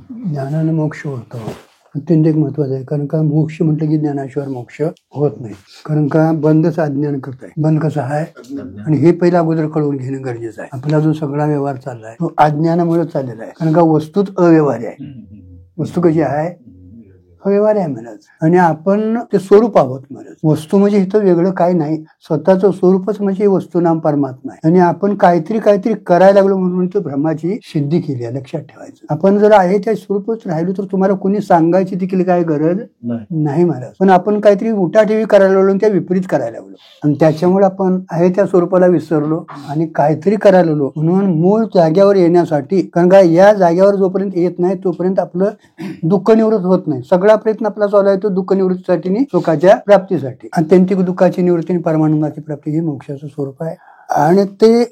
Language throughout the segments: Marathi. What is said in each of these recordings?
ज्ञानानं मोक्ष होतो. अत्यंत एक महत्वाचं आहे. कारण का मोक्ष म्हटलं की ज्ञानाशिवाय मोक्ष होत नाही. कारण का बंदच अज्ञान करत आहे. बंद कसं आहे आणि हे पहिला अगोदर कळवून घेणं गरजेचं आहे. आपला जो सगळा व्यवहार चाललाय तो अज्ञानामुळे चाललेला आहे. कारण का वस्तूच अव्यवहार्य आहे. वस्तू कशी आहे? अव्यवहार्य आहे महाराज. आणि आपण ते स्वरूप आहोत महाराज. वस्तू म्हणजे इथं वेगळं काय नाही. स्वतःचं स्वरूपच म्हणजे वस्तू नाम परमात्मा आहे. आणि आपण काहीतरी करायला लागलो म्हणून तो भ्रमाची सिद्धी केली आहे. लक्षात ठेवायचं. आपण जर आहे त्या स्वरूपच राहिलो तर तुम्हाला कोणी सांगायची देखील काय गरज नाही महाराज. पण आपण काहीतरी उठाठेवी करायला लागलो त्या विपरीत करायला लागलो आणि त्याच्यामुळे आपण आहे त्या स्वरूपाला विसरलो आणि काहीतरी करायला लागलो. म्हणून मूळ जाग्यावर येण्यासाठी, कारण का या जाग्यावर जोपर्यंत येत नाही तोपर्यंत आपलं दुःख निवृत्त होत नाही. सगळा प्रयत्न आपला चालू आहे तो दुःख निवृत्तीसाठी आणि सुखाच्या प्राप्तीसाठी. आत्यंतिक दुःखाची निवृत्ती आणि परमानंदाची प्राप्ती हे मोक्षाचं स्वरूप आहे. आणि ते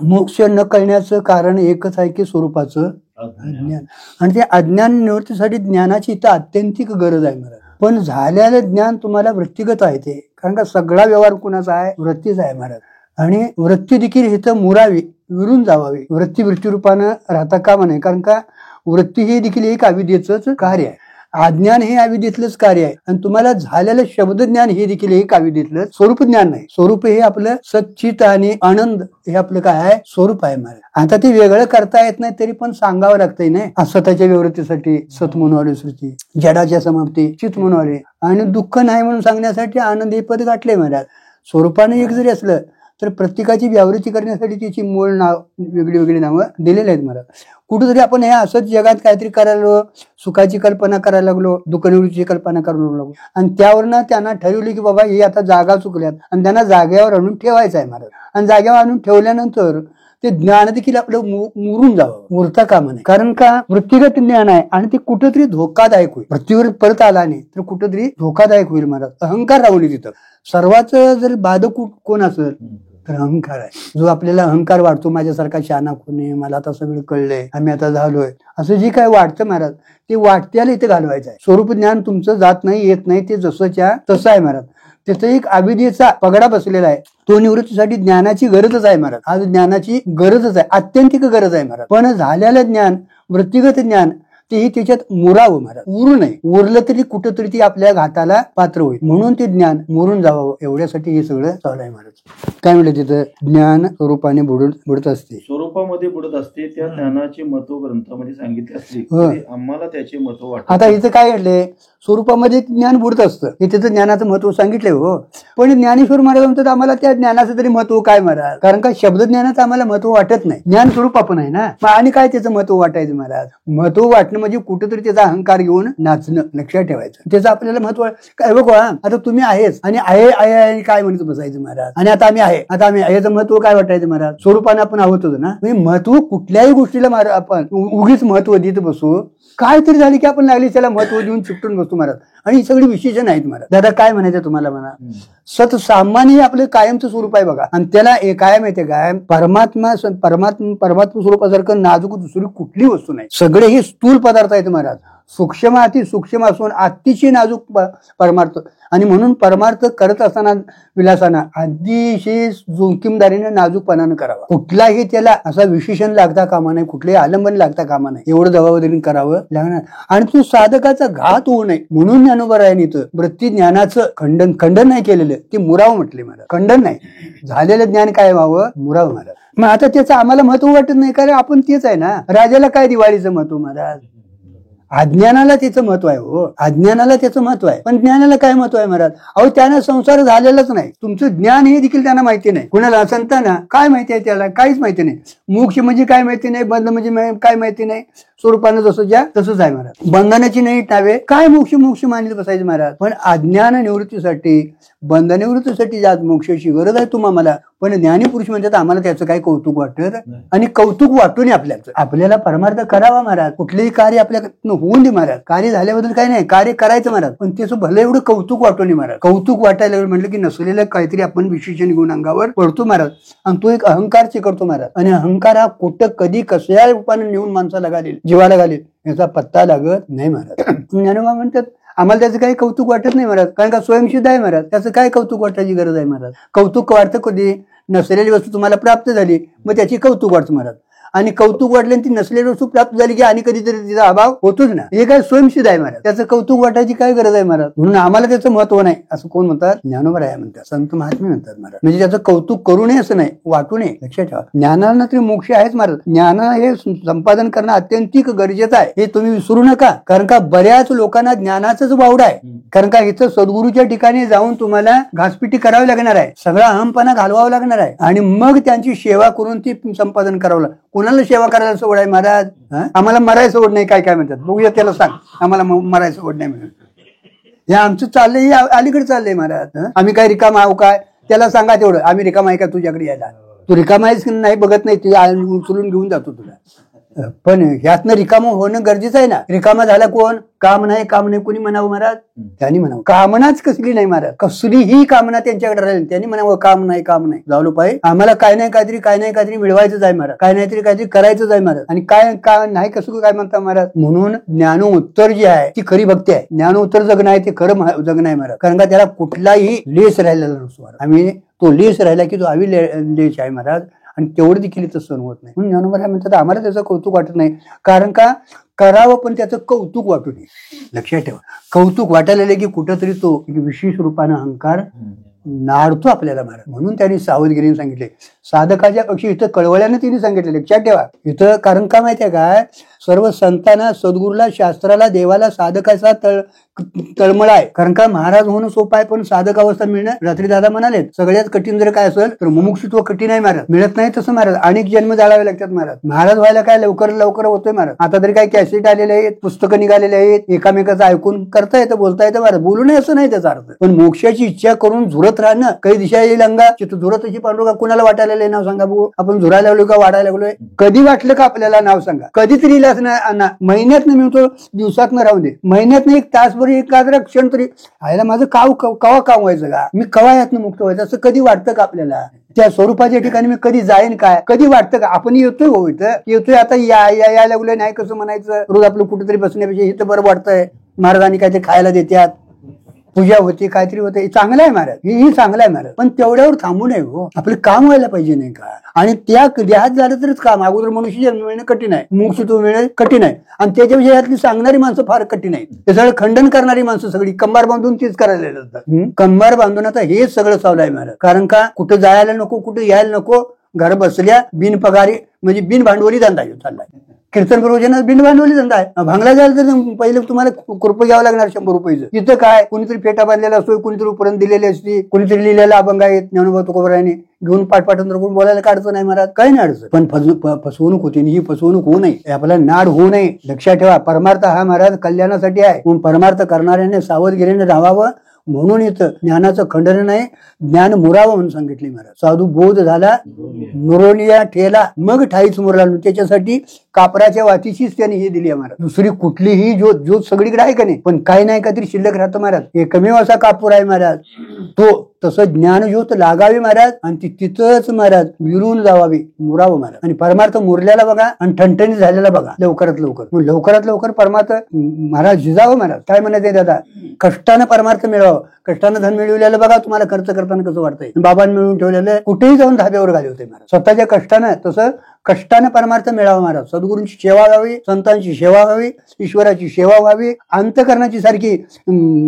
मोक्ष न कळण्याचं कारण एकच आहे की स्वरूपाचं अज्ञान. आणि ते अज्ञान निवृत्तीसाठी ज्ञानाची इथं आत्यंतिक गरज आहे महाराज. पण झालेलं ज्ञान तुम्हाला वृत्तिगत आहे ते. कारण का सगळा व्यवहार कुणाचा आहे? वृत्तीचा आहे महाराज. आणि वृत्ती देखील इथं मुरावी, विरून जावावी. वृत्ती वृत्तीरूपानं राहता कामा नये. कारण का वृत्ती हे देखील एक अविद्येचंच कार्य आहे. अज्ञान हे अविद्येतलंच कार्य आहे. आणि तुम्हाला झालेलं शब्द ज्ञान हे देखील एक अविद्येतलं स्वरूप ज्ञान नाही. स्वरूप हे आपलं सच्चित आणि आनंद हे आपलं काय आहे? स्वरूप आहे महाराज. आता ते वेगळं करता येत नाही तरी पण सांगावं लागतंय नाही. असताच्या विवृत्तीसाठी सत म्हणून श्रुती, जडाच्या समाप्ती चित म्हणून, आणि दुःख नाही म्हणून सांगण्यासाठी आनंद हे पद गाठले महाराज. स्वरूपाने एक जरी असलं तर प्रत्येकाची व्यावृत्ती करण्यासाठी त्याची मूळ नाव वेगळी वेगळी नावं दिलेली आहेत महाराज. कुठेतरी आपण हे असंच जगात काहीतरी करायला लागलो, सुखाची कल्पना करायला लागलो, दुःखनिवृत्तीची कल्पना करायला लागलो आणि त्यावरनं त्यांना ठरवले की बाबा ही आता जागा चुकल्यात आणि त्यांना जागेवर आणून ठेवायचं आहे महाराज. आणि जागेवर आणून ठेवल्यानंतर ते ज्ञान देखील आपलं मुरून जावं, मुरता कामा नये. कारण का वृत्तिगत ज्ञान आहे आणि ते कुठेतरी धोकादायक होईल. पृथ्वीवर परत आला नाही तर कुठेतरी धोकादायक होईल महाराज. अहंकार राहुली तिथं. सर्वात जर बाधक कोण असेल तर अहंकार आहे. जो आपल्याला अहंकार वाटतो, माझ्यासारखा शहाणा कोणी, मला आता सगळं कळलंय, आम्ही आता झालोय, असं जे काय वाटतं महाराज ते वाटत्याला इथे घालवायचं आहे. स्वरूप ज्ञान तुमचं जात नाही, येत नाही, ते जसंच्या तसं आहे महाराज. त्याचा एक अविद्येचा पगडा बसलेला आहे. तो निवृत्तीसाठी ज्ञानाची गरजच आहे महाराज. आज ज्ञानाची गरजच आहे, आत्यंतिक गरज आहे महाराज. पण झालेलं ज्ञान, वृत्तिगत ज्ञान तेही त्याच्यात मुरावं महाराज. उरू नये. उरलं तरी कुठंतरी ती आपल्या घाताला पात्र होईल. म्हणून ते ज्ञान मुरून जावं एवढ्यासाठी हे सगळं चालू आहे महाराज. काय म्हणलं तिथं? ज्ञान स्वरूपाने बुडत असते, स्वरूपामध्ये बुडत असते. त्या ज्ञानाचे महत्व ग्रंथामध्ये सांगितले असते, आम्हाला त्याचे महत्व वाटत. आता इथं काय घडले? स्वरूपामध्ये ज्ञान बुडत असतं हे त्याचं ज्ञानाचं महत्व सांगितलंय हो. पण ज्ञानेश्वर महाराज म्हणतात आम्हाला त्या ज्ञानाचं तरी महत्व काय महाराज? कारण का शब्द ज्ञानाचं आम्हाला महत्व वाटत नाही. ज्ञान स्वरूप आपण आहे ना, आणि काय त्याचं महत्व वाटायचं महाराज? महत्व वाटणं म्हणजे कुठेतरी त्याचा अहंकार घेऊन नाचणं. लक्षात ठेवायचं. त्याचं आपल्याला महत्व काय बघा. आता तुम्ही आहेच आणि आहे काय म्हणत बसायचं महाराज. आणि आता आम्ही आहे, आता आम्ही याचं महत्व काय वाटायचं महाराज? स्वरूपाने आपण आहोत ना. महत्व कुठल्याही गोष्टीला आपण उगीच महत्व देत बसू. काय तरी झाली की आपण लागली त्याला महत्व देऊन चिकटून बसतो महाराज. आणि ही सगळी विशेषण आहेत महाराज. दादा काय म्हणायचं तुम्हाला म्हणा? सत सामान्य आपलं कायमचं स्वरूप आहे बघा. आणि त्याला काय माहितीये काय? परमात्मा स्वरूपासारखं नाजूक दुसरी कुठली वस्तू नाही. सगळे हे स्थूल पदार्थ आहेत महाराज. सूक्ष्म अति सूक्ष्म असून अतिशय नाजूक परमार्थ. आणि म्हणून परमार्थ करत असताना विलासाना अतिशय जोखीमदारीने नाजूकपणानं करावा. कुठलाही त्याला असा विशेषण लागता कामा नाही, कुठलेही आलंबन लागता कामा नाही. एवढं जबाबदारीने करावं लागणार. आणि तो साधकाचा घात होऊ नये म्हणून ज्ञानोबरायांनी वृत्ती ज्ञानाचं खंडन नाही केलेलं, ते मुरावं म्हटले महाराज. खंडन नाही, झालेलं ज्ञान काय व्हावं? मुरावं महाराज. मग आता त्याचं आम्हाला महत्व वाटत नाही कारण आपण तेच आहे ना. राजाला काय दिवाळीचं महत्व महाराज? अज्ञानाला त्याचं महत्व आहे हो. अज्ञानाला त्याचं महत्व आहे. पण ज्ञानाला काय महत्व आहे महाराज? अहो त्यानं संसार झालेलाच नाही. तुमचं ज्ञान हे देखील त्यांना माहिती नाही. कुणाला संतांना काय माहिती आहे? त्याला काहीच माहिती नाही. मोक्ष म्हणजे काय माहिती नाही, बंध म्हणजे काय माहिती नाही. स्वरूपानं जसं ज्या तसंच आहे महाराज. बंधनाची नाही टावे काय मोक्ष मानले बसायचे महाराज. पण अज्ञान निवृत्तीसाठी, बंध निवृत्तीसाठी ज्या मोक्षाची गरज आहे तुम्हाला. पण ज्ञानी पुरुष म्हणतात आम्हाला त्याचं काही कौतुक वाटत आणि कौतुक वाटून आपल्याला परमार्थ करावा महाराज. कुठलेही कार्य आपल्याकडनं होऊन दे महाराज. कार्य झाल्याबद्दल काही नाही, कार्य करायचं महाराज. पण त्याचं भलं एवढं कौतुक वाटून दे महाराज. कौतुक वाटायला म्हटलं की नसलेलं काहीतरी आपण विशेषण घेऊन अंगावर पडतो महाराज. आणि तो एक अहंकार करतो महाराज. आणि अहंकार हा कुठं कधी कशा रूपाने नेऊन माणसाला घालेल, जीवाला घालेल याचा पत्ता लागत नाही महाराज. ज्ञानोबा म्हणतात आम्हाला त्याचं काही कौतुक वाटत नाही महाराज. कारण का स्वयंसिद्ध आहे महाराज. त्याचं काय कौतुक वाटायची गरज आहे महाराज? कौतुक वाटतं कधी? नसलेली वस्तू तुम्हाला प्राप्त झाली मग त्याची कौतुक वाटतं महाराज. आणि कौतुक वाटलं आणि ती नसलेली वस्तू प्राप्त झाली की आणि कधीतरी तिचा अभाव होतोच ना. हे काय स्वयंसिद्ध आहे महाराज. त्याचं कौतुक वाटायची काय गरज आहे महाराज. म्हणून आम्हाला त्याचं महत्व नाही असं कोण म्हणतात, ज्ञानोबा आहे म्हणतात, संत महात्मे म्हणतात महाराज. म्हणजे त्याचं कौतुक करू नये असं नाही, वाटू नये. लक्षात ठेवा, ज्ञानानं तरी मोक्ष आहेच महाराज. ज्ञान हे संपादन करणं अत्यंतिक गरजेचं आहे, हे तुम्ही विसरू नका. कारण का बऱ्याच लोकांना ज्ञानाचाच वावड आहे. कारण का इथं सद्गुरूच्या ठिकाणी जाऊन तुम्हाला घासपिटी करावी लागणार आहे, सगळा अहमपणा घालवावा लागणार आहे आणि मग त्यांची सेवा करून ती संपादन करावं लागतं. कोणाला सेवा करायला सवड आहे महाराज? आम्हाला मरायचं सवड नाही, काय काय म्हणतात बघूया, त्याला सांग आम्हाला मरायचं सवड नाही म्हणून. हे आमचं चाललंय, हे अलीकडे चाललंय महाराज. आम्ही काय रिकाम आहो काय? त्याला सांगा तेवढं, आम्ही रिकाम आहे का तुझ्याकडे यायला? तू रिकाम आहेस नाही बघत नाही, ते उचलून घेऊन जातो तुला. पण ह्यातनं रिकाम होणं गरजेचं आहे ना. रिकामा झाला कोण? काम नाही, काम नाही कोणी म्हणावं महाराज? त्यांनी म्हणावं. कामनाच कसली नाही महाराज, कसलीही कामना त्यांच्याकडे राहील, त्यांनी म्हणावं काम नाही, काम नाही. जाऊ पाहिजे आम्हाला काय नाही काहीतरी मिळवायचंच आहे महाराज, काय नाहीतरी काहीतरी करायचंच आहे महाराज. आणि काय काय नाही कसं काय म्हणता महाराज. म्हणून ज्ञानोत्तर जी आहे ती खरी भक्ती आहे. ज्ञानोत्तर जगणं आहे ते खरं जगणं आहे महाराज. कारण का त्याला कुठलाही लेस राहिलेला नसतो. आम्ही तो लेस राहिला की तो आम्ही लेस आहे महाराज. आणि तेवढं देखील इथं सण होत नाही. म्हणून ज्ञानोबा म्हणतात आम्हाला त्याचं कौतुक वाटत नाही. कारण का करावं पण त्याचं कौतुक वाटू नये. लक्षात ठेवा, कौतुक वाटायला की कुठंतरी तो विशेष रूपानं अहंकार नाडतो आपल्याला महाराज. म्हणून त्यांनी सावधगिरीने सांगितले. साधकाच्या पक्षी इथं कळवळ्यानं तिने सांगितले. लक्षात ठेवा इथं, कारण का माहितीये काय, सर्व संतांना, सद्गुरूला, शास्त्राला, देवाला साधकाचा तळमळ आहे. कारण का महाराज होणं सोपं आहे, पण साधक अवस्था मिळणं, रात्री दादा म्हणाले सगळ्यात कठीण जर काय असेल तर मुमुक्षुत्व कठीण आहे महाराज. मिळत नाही तसं महाराज, अनेक जन्म जाळावे लागतात महाराज. महाराज व्हायला काय लवकर लवकर होतोय महाराज. आता तरी काय कॅसेट आलेले आहेत, पुस्तकं निघालेले आहेत, एकामेकाचं ऐकून करता येतं, बोलता येतं महाराज. बोलू नये असं नाही त्याचा अर्थ, पण मोक्षाची इच्छा करून झुरत राहणं. काही दिशा येईल अंगा चित्त झुरत अशी पांडुरंगा कुणाला वाटायला नाव सांगा बघू. आपण झुरायला लागलो का वाढायला लागलोय? कधी वाटलं का आपल्याला? नाव सांगा. कधीतरी महिन्यात मिळतो, दिवसात राहू दे, महिन्यात एक तासभर एखादा क्षण तरी आयला माझं कवा काम व्हायचं का, मी कवा यातनं मुक्त व्हायचं, असं कधी वाटतं का आपल्याला? त्या स्वरूपाच्या ठिकाणी मी कधी जाईन काय, कधी वाटतं का? आपण येतोय हो, इथं येतोय आता यायला लागलोय, नाही कसं म्हणायचं. रोज आपलं कुठेतरी बसण्यापेक्षा इथं बरं वाटतंय. महाराजांनी काहीतरी खायला देतात, पूजा होती, काहीतरी होते, चांगलं आहे महाराज, हेही चांगलं आहे महाराज. पण तेवढ्यावर थांबू नये हो, आपलं काम व्हायला पाहिजे नाही का? आणि त्या देहात झालं तरच काम. अगोदर मनुष्य जन्म मिळणं कठीण आहे, मोक्षत्व मिळणं कठीण आहे, आणि त्याच्या विषयातली सांगणारी माणसं फार कठीण आहे. ते सगळं खंडन करणारी माणसं सगळी कंबार बांधून तीच करायला जातात. कंबार बांधून आता हेच सगळं चालू आहे महाराज. कारण का कुठं जायला नको, कुठं यायला नको, घर बसल्या बिनपगारी म्हणजे बिन भांडवली धंदा चाललाय. कीर्तन प्रवचनात बिन भांडवली धंदा आहे. भांगला जायला तर पहिले तुम्हाला कृपा घ्यावं लागणार 100 रुपयाचं. इथं काय कोणीतरी फेटा बांधलेला असतो, कोणीतरी उपरंत दिलेली असते, कोणीतरी लिहिलेला अभंग आहेत ज्ञानोबा तुकोबारायांनी घेऊन पाठपाठांतर करून बोलायला काढतो नाही महाराज, काही नाही अडचण. पण फसवणूक होती, ही फसवणूक होऊ नये, आपल्याला नाड होऊ नये. लक्षात ठेवा, परमार्थ हा महाराज कल्याणासाठी आहे. म्हणून परमार्थ करणाऱ्याने सावधगिरीने राहावं. म्हणून इथं ज्ञानाचं खंडन नाही, ज्ञान मुरावं म्हणून सांगितले महाराज. साधू बोध झाला, नुरोनिया ठेला, मग ठाईच मुरला. त्याच्यासाठी कापराच्या वातीचीच त्यांनी हे दिली आहे महाराज. दुसरी कुठलीही ज्योत सगळीकडे आहे का नाही, पण काही नाही काहीतरी शिल्लक राहतं महाराज. एकमेव असा कापूर आहे महाराज, तो तसं ज्ञान ज्योत लागावी महाराज, आणि ती तिथंच महाराज विरून जावावी, मुरावं महाराज. आणि परमार्थ मुरल्याला बघा आणि ठणठणीत झालेला बघा, लवकरात लवकर परमार्थ महाराज झिजावं महाराज. काय म्हणायचंय दादा, कष्टानं परमार्थ मिळवावं. कष्टानं धन मिळवलेलं बघा तुम्हाला खर्च करताना कसं वाटतंय. बाबांनी मिळवून ठेवलेलं कुठेही जाऊन धाब्यावर घाली होते महाराज. स्वतःच्या कष्टानं तसं कष्टाने परमार्थ मिळावा महाराज. सद्गुरूंची सेवा व्हावी, संतांची सेवा व्हावी, ईश्वराची सेवा व्हावी, अंतकरणाची सारखी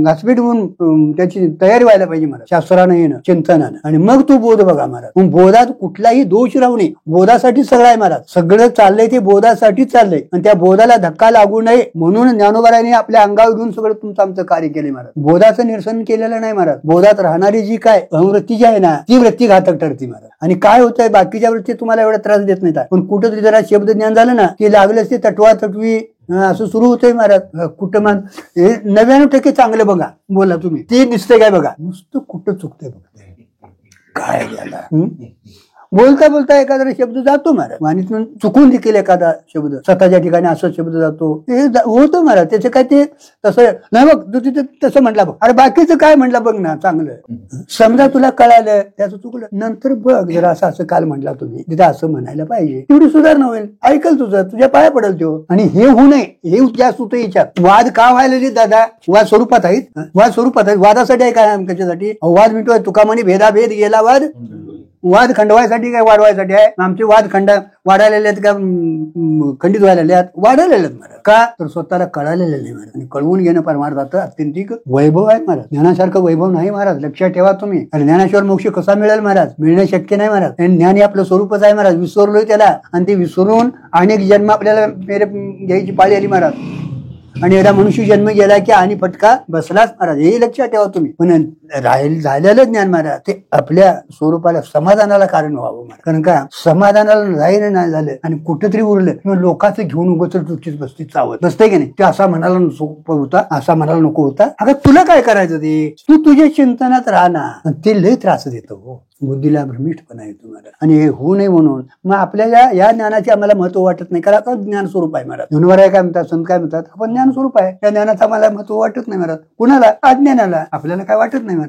घासपीट होऊन त्याची तयारी व्हायला पाहिजे महाराज. शास्त्रानं येणं, चिंतनानं, आणि मग तू बोध बघा महाराज. बोधात कुठलाही दोष राहू नये, बोधासाठी सगळं आहे महाराज. सगळं चाललंय ते बोधासाठीच चाललंय, आणि त्या बोधाला धक्का लागू नये म्हणून ज्ञानोबारायांनी आपल्या अंगावर घेऊन सगळं तुमचं आमचं कार्य केले महाराज. बोधाचं निरसन केलेलं नाही महाराज. बोधात राहणारी जी काय अहमवृत्ती जी आहे ना, ती वृत्ती घातक ठरते महाराज. आणि काय होतंय, बाकीच्या वृत्ती तुम्हाला एवढा त्रास देत नाही, पण कुठंतरी जरा शब्द ज्ञान झालं ना की लागलंच ते तटवा तटवी असं सुरू होतंय महाराज. कुठं मान 99% चांगलं बघा बोला तुम्ही, ते दिसतंय काय बघा, नुसतं कुठं चुकतंय बघतंय काय झालं. बोलता बोलता एखादा शब्द जातो महाराज, वाणीतून चुकून देखील एखादा शब्द स्वतःच्या ठिकाणी असा शब्द जातो, ते होतो महाराज. त्याचं काय ते तसं नाही बघ, तू तिथे तसं म्हटला बघ, अरे बाकीचं काय म्हटलं बघ ना, चांगलं समजा तुला कळालं त्याचं चुकलं, नंतर बघ जरा असं काल म्हटला तुम्ही तिथे असं म्हणायला पाहिजे, तेवढी सुधारणा होईल. ऐकल तुझ्या पाया पडेल तो. आणि हे होऊ नये, हे जास्त होतं याच्यात. वाद का व्हायला दादा, वाद स्वरूपात आहेत, वाद स्वरूपात आहेत. वादासाठी आहे काय, कशासाठी वाद मिटवाय. तुका म्हणे भेदाभेद गेला वाद वाद खंडवायसाठी काय वाढवायसाठी आहे? आमचे वाद वाढायलेले आहेत का खंडित व्हायला वाढायलेले आहेत महाराज. का तर स्वतःला कळालेलं नाही महाराज. आणि कळवून घेणं परमार्थाचं अत्यंतिक वैभव आहे महाराज. ज्ञानासारखं वैभव नाही महाराज, लक्षात ठेवा तुम्ही. आणि ज्ञानाशिवाय मोक्ष कसा मिळेल महाराज? मिळणं शक्य नाही महाराज. आणि ज्ञान हे आपलं स्वरूपच आहे महाराज. विसरलोय त्याला आणि ते विसरून अनेक जन्म आपल्याला घ्यायची पाळी आली महाराज. आणि एवढा मनुष्य जन्म गेला की आणि फटका बसलाच महाराज, हे लक्षात ठेवा तुम्ही. पण झालेलं ज्ञान महाराज ते आपल्या स्वरूपाला समाधानाला कारण व्हावं महाराज. कारण का समाधानाला राहिलं नाही झालं आणि कुठेतरी उरलं किंवा लोकांचं घेऊन उगच चुकीच बसती चावत बसते की नाही. ते असा म्हणाला नको होता, असा म्हणाला नको होता. अगं तुला काय करायचं ते? तू तुझ्या चिंतनात राहा ना. ते लय त्रास देतो हो, बुद्धीला भ्रमिष्टपणा येतो महाराज. आणि हे होऊ नये म्हणून मग आपल्याला या ज्ञानाचे आम्हाला महत्व वाटत नाही. कारण आता ज्ञान स्वरूप आहे महाराज. धनुवर आहे काय म्हणतात, संत काय म्हणतात, आपण ज्ञान स्वरूप आहे. त्या ज्ञानाचं आम्हाला महत्व वाटत नाही महाराज. कुणाला? अज्ञानाला. आपल्याला काय वाटत नाही महाराज.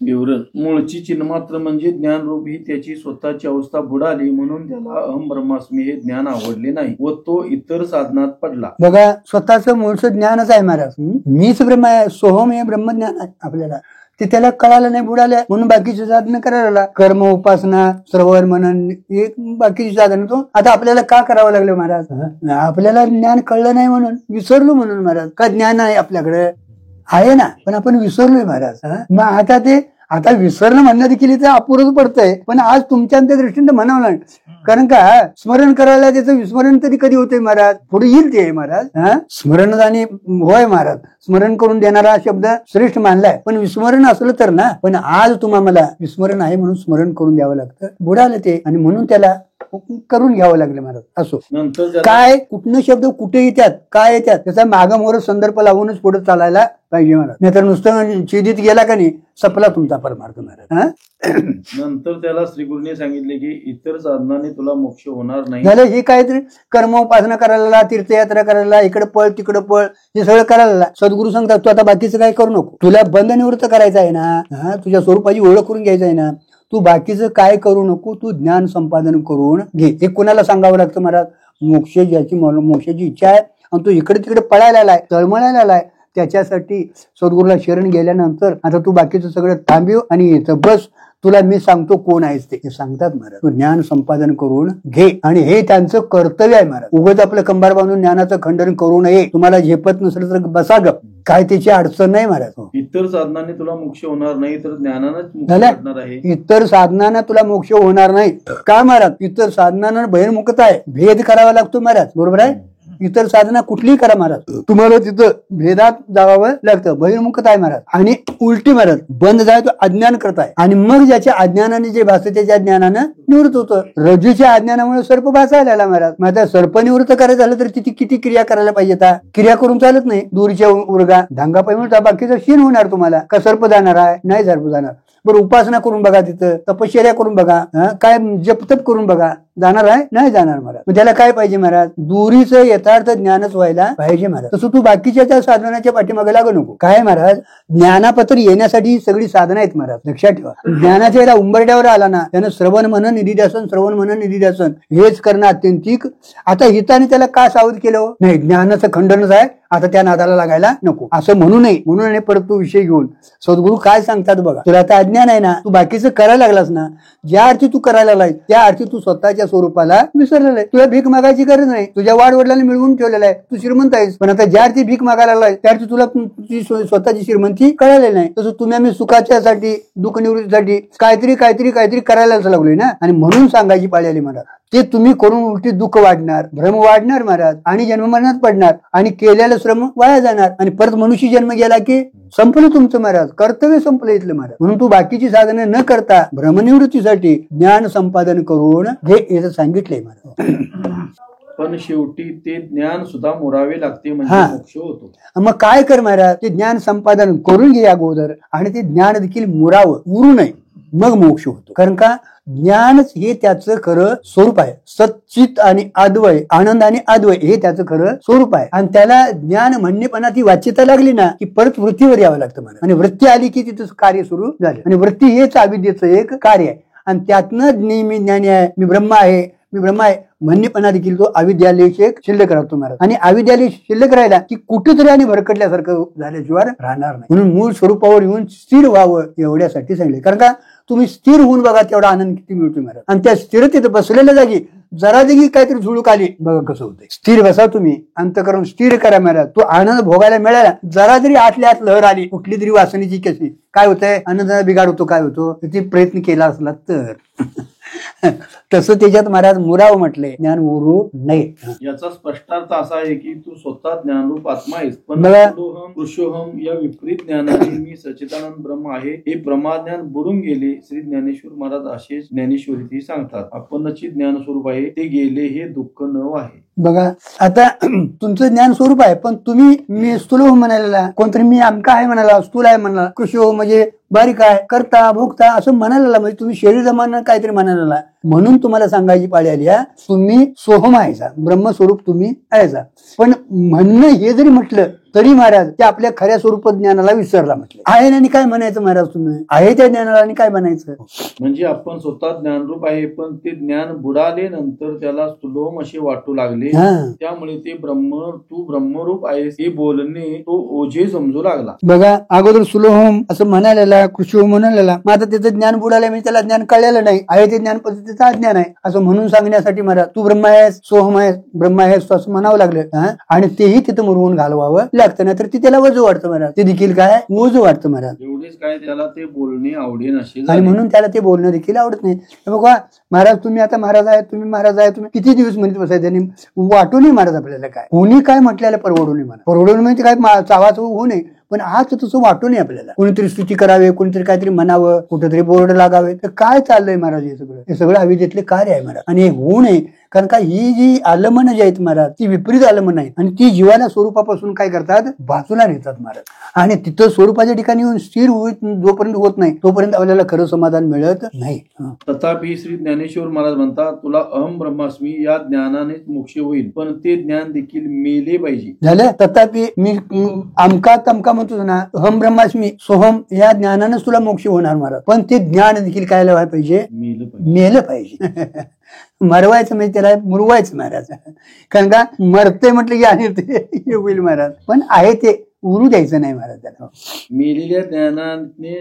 विवरण. मूळची चिन्मात्र म्हणजे ज्ञानरूप ही त्याची स्वतःची अवस्था बुडाली म्हणून त्याला अहम ब्रह्मास्मी हे ज्ञान आवडले नाही व तो इतर साधनात पडला. बघा, स्वतःचं मूळचं ज्ञानच आहे महाराज. मीच ब्रह्म आहे, सोहम हे ब्रह्मज्ञान आहे आपल्याला. ते त्याला कळालं नाही, बुडाल्या म्हणून बाकीचे साधनं करायला कर्म, उपासना, श्रवण, मनन हे बाकीची साधनं. तो आता आपल्याला का करावं लागलं महाराज? आपल्याला ज्ञान कळलं नाही म्हणून, विसरलो म्हणून महाराज. का ज्ञान आहे आपल्याकडे? आहे ना, पण आपण विसरलोय महाराज. मग आता विसरणं म्हणणं देखील इथे अपुरच पडतंय. पण आज तुमच्या दृष्टीने म्हणावं लागेल. कारण का स्मरण करायला त्याचं विस्मरण तरी कधी होते महाराज? पुढे येईल ते महाराज. स्मरण आणि होय महाराज, स्मरण करून देणारा शब्द श्रेष्ठ मानलाय. पण विस्मरण असलं तर ना, पण आज तुम्हाला विस्मरण आहे म्हणून स्मरण करून द्यावं लागतं. बुडालं ते आणि म्हणून त्याला करून घ्यावं लागलं महाराज. असो, नंतर काय कुठनं शब्द कुठे येतात, काय येतात, त्याचा मागमोर संदर्भ लावूनच पुढे चालायला पाहिजे महाराज. नाहीतर नुसतं चिदित गेला का नाही, सपला तुमचा परमार्थ महाराज. नंतर त्याला श्रीगुरूने सांगितले की इतर साधनाने तुला मोक्ष होणार नाही. झालं हे काहीतरी कर्म, उपासना करायला, तीर्थयात्रा करायला, इकडे पळ तिकडे पळ, हे सगळं करायला सद्गुरू सांगतात तू आता बाकीचं काय करू नको. तुला बंध निवृत्त करायचं आहे ना, तुझ्या स्वरूपाची ओळख करून घ्यायचं आहे ना, तू बाकीचं काय करू नको. तू ज्ञान संपादन करून घे. हे कोणाला सांगावं लागतं महाराज? मोक्षाची इच्छा आहे आणि तू इकडे तिकडे पळायला आलाय, तळमळायला आलाय, त्याच्यासाठी सद्गुरूला शरण गेल्यानंतर आता तू बाकीचं सगळं थांबव आणि इथं बस, तुला मी सांगतो कोण आहेस ते सांगतात महाराज. तू ज्ञान संपादन करून घे. आणि हे त्यांचं कर्तव्य आहे महाराज. उगाच आपलं कंबार बांधून ज्ञानाचं खंडन करू नये. तुम्हाला झेपत नसलं तर बसा गप, काय त्याची अडचण नाही महाराज. इतर साधनाने तुला मोक्ष होणार नाही तर ज्ञानानंच मोक्ष होणार आहे. इतर साधनानं तुला मोक्ष होणार नाही का महाराज? इतर साधनानं बहिर्मुखता आहे, भेद करावा लागतो महाराज. बरोबर आहे? इतर साधना कुठलीही करा महाराज, तुम्हाला तिथं भेदात जावं लागतं. बहिर्मुखता आहे महाराज. आणि उलटी महाराज बंद जाय तो अज्ञान करताय. आणि मग ज्याच्या अज्ञानाने जे भासते त्याच्या ज्ञानानं निवृत्त होतं. रज्जूच्या अज्ञानामुळे सर्प भासायला आला महाराज. मग आता सर्प निवृत्त करायचं झालं तर तिथे किती क्रिया करायला पाहिजे? क्रिया करून चालत नाही. दूरच्या उर्गा धांगा पाहिजे बाकीचं शीन होणार तुम्हाला. का सर्प जाणार आहे? नाही सर्प जाणार. बरं, उपासना करून बघा, तिथं तपश्चर्या करून बघा, काय जपतप करून बघा, जाणार आहे? नाही जाणार महाराज. मग त्याला काय पाहिजे महाराज? दुरीचं यथार्थ ज्ञानच व्हायला पाहिजे महाराज. तसं तू बाकीच्या त्या साधनाच्या पाठीमागे लागू नको. काय महाराज? ज्ञानापत्र येण्यासाठी सगळी साधनं आहेत महाराज, लक्षात ठेवा. ज्ञानाच्या याला उंबरड्यावर आला ना, त्यानं श्रवण म्हणून निधिध्यासन, श्रवण म्हणून निधिध्यासन हेच करणं अत्यंतिक. आता हिताने त्याला का सावध केलं? नाही, ज्ञानाचं खंडनच आहे, आता त्या नादाला लागायला नको असं म्हणू नये. म्हणून परत तो विषय घेऊन सद्गुरू काय सांगतात बघा. तुला आता अज्ञान आहे ना, तू बाकीचं करायला लागलास ना, ज्या अर्थी तू करायला लागलाय त्या अर्थी तू स्वतःच्या स्वरूपाला विसरलेला आहे. तुला भीक मागायची गरज नाही. तुझ्या वाडवडिलांनी मिळवून ठेवलेला आहे, तू श्रीमंत आहेस. पण आता ज्या अर्थी भीक मागायला लागलाय त्या अर्थी तुला तुझी स्वतःची श्रीमंती कळालेली नाही. तसं तुम्ही आम्ही सुखाच्यासाठी, दुःख निवृत्तीसाठी काहीतरी काहीतरी काहीतरी करायलाच लागलोय ना. आणि म्हणून सांगायची पाळी आली महाराज. ते तुम्ही करून उलटी दुःख वाढणार, भ्रम वाढणार महाराज, आणि जन्ममरणात पडणार, आणि केलेलं श्रम वाया जाणार, आणि परत मनुष्य जन्म गेला की संपलं तुमचं महाराज, कर्तव्य संपलं इथलं महाराज. म्हणून तू बाकीची साधने न करता भ्रमनिवृत्तीसाठी ज्ञान संपादन करून हे सांगितलंय महाराज. पण शेवटी ते ज्ञान सुद्धा मोरावे लागते म्हणजे मोक्ष होतो. मग काय कर महाराज? ते ज्ञान संपादन करून घे अगोदर, आणि ते ज्ञान देखील मुरावं, उरू नये, मग मोक्ष होतो. कारण का ज्ञानच हे त्याचं खरं स्वरूप आहे. सच्चित आणि अद्वय, आनंद आणि अद्वय हे त्याचं खरं स्वरूप आहे. आणि त्याला ज्ञान म्हणणेपणा ती वाच्यता लागली ना की परत वृत्तीवर यावं लागतं मला. आणि वृत्ती आली की तिथं कार्य सुरू झालं. आणि वृत्ती हेच अविद्येचं एक कार्य आहे. आणि त्यातनं मी ज्ञानी आहे, मी ब्रह्म आहे, मी ब्रह्म आहे म्हणणेपणा देखील तो अविद्यालय शिल्लक राहतो महाराज. आणि अविद्यालय शिल्लक राहिला की कुठेतरी आणि भरकटल्यासारखं झाल्याशिवाय राहणार नाही. म्हणून मूळ स्वरूपावर येऊन स्थिर व्हावं एवढ्यासाठी सांगितले. कारण का तुम्ही स्थिर होऊन बघा तेवढा आनंद किती मिळतो महाराज. आणि त्या स्थिरतेत बसलेल्या जागी जरा जरी काहीतरी झुळूक आली बघा कसं होतंय. स्थिर बसा तुम्ही, अंतःकरण स्थिर करा महाराज. तो आनंद भोगायला मिळाला. जरा जरी आतल्या आत लहर आली कुठली तरी वासनेची कशी काय होतंय, आनंदाला बिघाड होतो. काय होतो, किती प्रयत्न केला असला तर तसं त्याच्यात महाराज मुराव म्हटले, ज्ञान उरू नये. याचा स्पष्टार्थ असा आहे की तू स्वतः ज्ञानरूप आत्मा आहेस, पण बघा. स्थूलोहम पुरुषोहम या विपरीत ज्ञानाने मी सच्चिदानंद ब्रह्म आहे हे प्रमाज्ञान बुडून गेले. श्री ज्ञानेश्वर महाराज असेच ज्ञानेश्वरीतही सांगतात. आपणची ज्ञान स्वरूप आहे ते गेले हे दुःख न आहे. बघा आता तुमचं ज्ञान स्वरूप आहे, पण तुम्ही मी स्थूल हो म्हणायला, कोणतरी मी आमका आहे म्हणाला, स्थूल आहे म्हणाला, कृषी हो म्हणजे बारीक आहे, करता भोगता असं म्हणायला, म्हणजे तुम्ही शरीर जमान काहीतरी म्हणायला. म्हणून तुम्हाला सांगायची पाळी आली आहे, तुम्ही सोहम आहेसा, ब्रह्मस्वरूप तुम्ही आहेसा. पण म्हणणं हे जरी म्हटलं तरी महाराज ते आपल्या खऱ्या स्वरूप ज्ञानाला विसरला म्हटलं. आहे आणि काय म्हणायचं महाराज, तुम्ही आहे त्या ज्ञानाला आणि काय म्हणायचं. म्हणजे आपण स्वतः ज्ञानरूप आहे, पण ते ज्ञान बुडाले नंतर त्याला स्थूलोम असे वाटू लागले. त्यामुळे ते तू ब्रह्मरूप आहेस हे बोलणे तो ओझे समजू लागला. बघा अगोदर सुलोहम असं म्हणायला, कृषी म्हणायला, मग आता त्याचं ज्ञान बुडालं म्हणजे त्याला ज्ञान कळलेलं नाही. आहे ते ज्ञान पद्धतीचं अज्ञान आहे असं म्हणून सांगण्यासाठी महाराज तू ब्रह्म आहेस, सोहम आहेस, ब्रह्म आहेस असं म्हणावं लागलं. आणि तेही तिथं मुरवून घालवावं लागतं, नाही तर ती त्याला वजू वाटतं महाराज. ते देखील काय ओझं वाटतं महाराज. एवढेच काय त्याला ते बोलणे आवडे नसे आणि म्हणून त्याला ते बोलणं देखील आवडत नाही. बघा महाराज तुम्ही आता महाराज आहे, तुम्ही महाराज आहे, तुम्ही किती दिवस म्हणत बसायचं आणि वाटू नये महाराज आपल्याला. काय कोणी काय म्हटल्याला परवडू नये मला, परवडून म्हणजे काय चावाच होऊ नये, पण आज तसं वाटू नये आपल्याला. कोणीतरी स्तुती करावे, कोणीतरी काहीतरी म्हणावं, कुठेतरी बोर्ड लागावे, तर काय चाललंय महाराज हे सगळं अविद्येतले कार्य आहे महाराज. आणि हे होऊ नये, कारण का ही जी आलमनं जी आहेत महाराज ती विपरीत आलमनं आहेत आणि ती जीवाला स्वरूपापासून काय करतात, बाजूला नेतात महाराज. आणि तिथं स्वरूपाच्या ठिकाणी येऊन स्थिर जोपर्यंत होत नाही तोपर्यंत आपल्याला खरं समाधान मिळत नाही. तथापि श्री ज्ञानेश्वर महाराज म्हणतात तुला अहम ब्रह्मास्मी या ज्ञानानेच मोक्ष होईल, पण ते ज्ञान देखील मेले पाहिजे. झालं. तथापि मी आमका तमका म्हणतो ना, अहम ब्रह्मास्मी सोहम या ज्ञानानेच तुला मोक्ष होणार महाराज, पण ते ज्ञान देखील काय व्हायला पाहिजे, मेलं पाहिजे. मरवायचं म्हणजे त्याला मुरवायचं महाराज, कारण का मरते म्हटलं की आणि ते होईल महाराज, पण आहे ते उरू द्यायचं नाही महाराज त्याला. मेलेल्या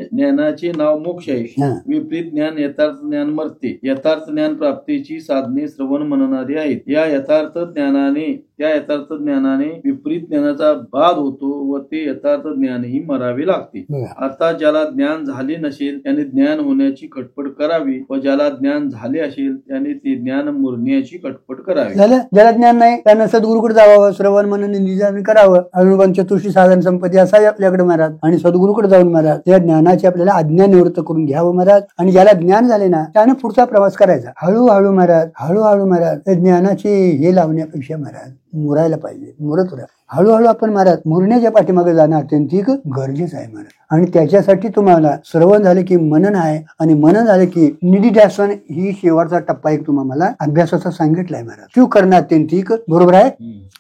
ज्ञानाचे नाव मोक्ष आहे. विपरीत ज्ञान यथार्थ ज्ञान मरते. यथार्थ ज्ञान प्राप्तीची साधने श्रवण म्हणणारी आहेत. त्या यथार्थ ज्ञानाने विपरीत ज्ञानाचा बाध होतो व ते यथार्थ ज्ञानही मरावे लागते. आता ज्याला ज्ञान झाले नसेल त्याने ज्ञान होण्याची कटपट करावी व ज्याला ज्ञान झाले असेल त्याने ते ज्ञान मुरण्याची कटपट करावी. ज्याला ज्ञान नाही त्यानं सद्गुरूकडे जावं, श्रवण मनन निधिध्यासन करावं. अनुभव चतुष्टी साधन संपत्ती असावी आपल्याकडे महाराज, आणि सद्गुरूकडे जाऊन महाराज त्या ज्ञानाची आपल्याला आज्ञा निवृत्त करून घ्यावं महाराज. आणि ज्याला ज्ञान झाले ना त्यानं पुढचा प्रवास करायचा हळूहळू महाराज, हळूहळू महाराज. ज्ञानाची हे लावण्यापेक्षा महाराज मुरायला पाहिजे, मुरत राहा. हळूहळू आपण महाराज मुरण्याच्या पाठीमागे जाणं अत्यंतिक गरजेचं आहे महाराज. आणि त्याच्यासाठी तुम्हाला श्रवण झालं की मनन आहे, आणि मनन झालं की निधिध्यासन ही शेवटचा टप्पा एक तुम्हाला अभ्यासाचा सांगितलाय महाराज. शिव करणं अत्यंतिक बरोबर आहे,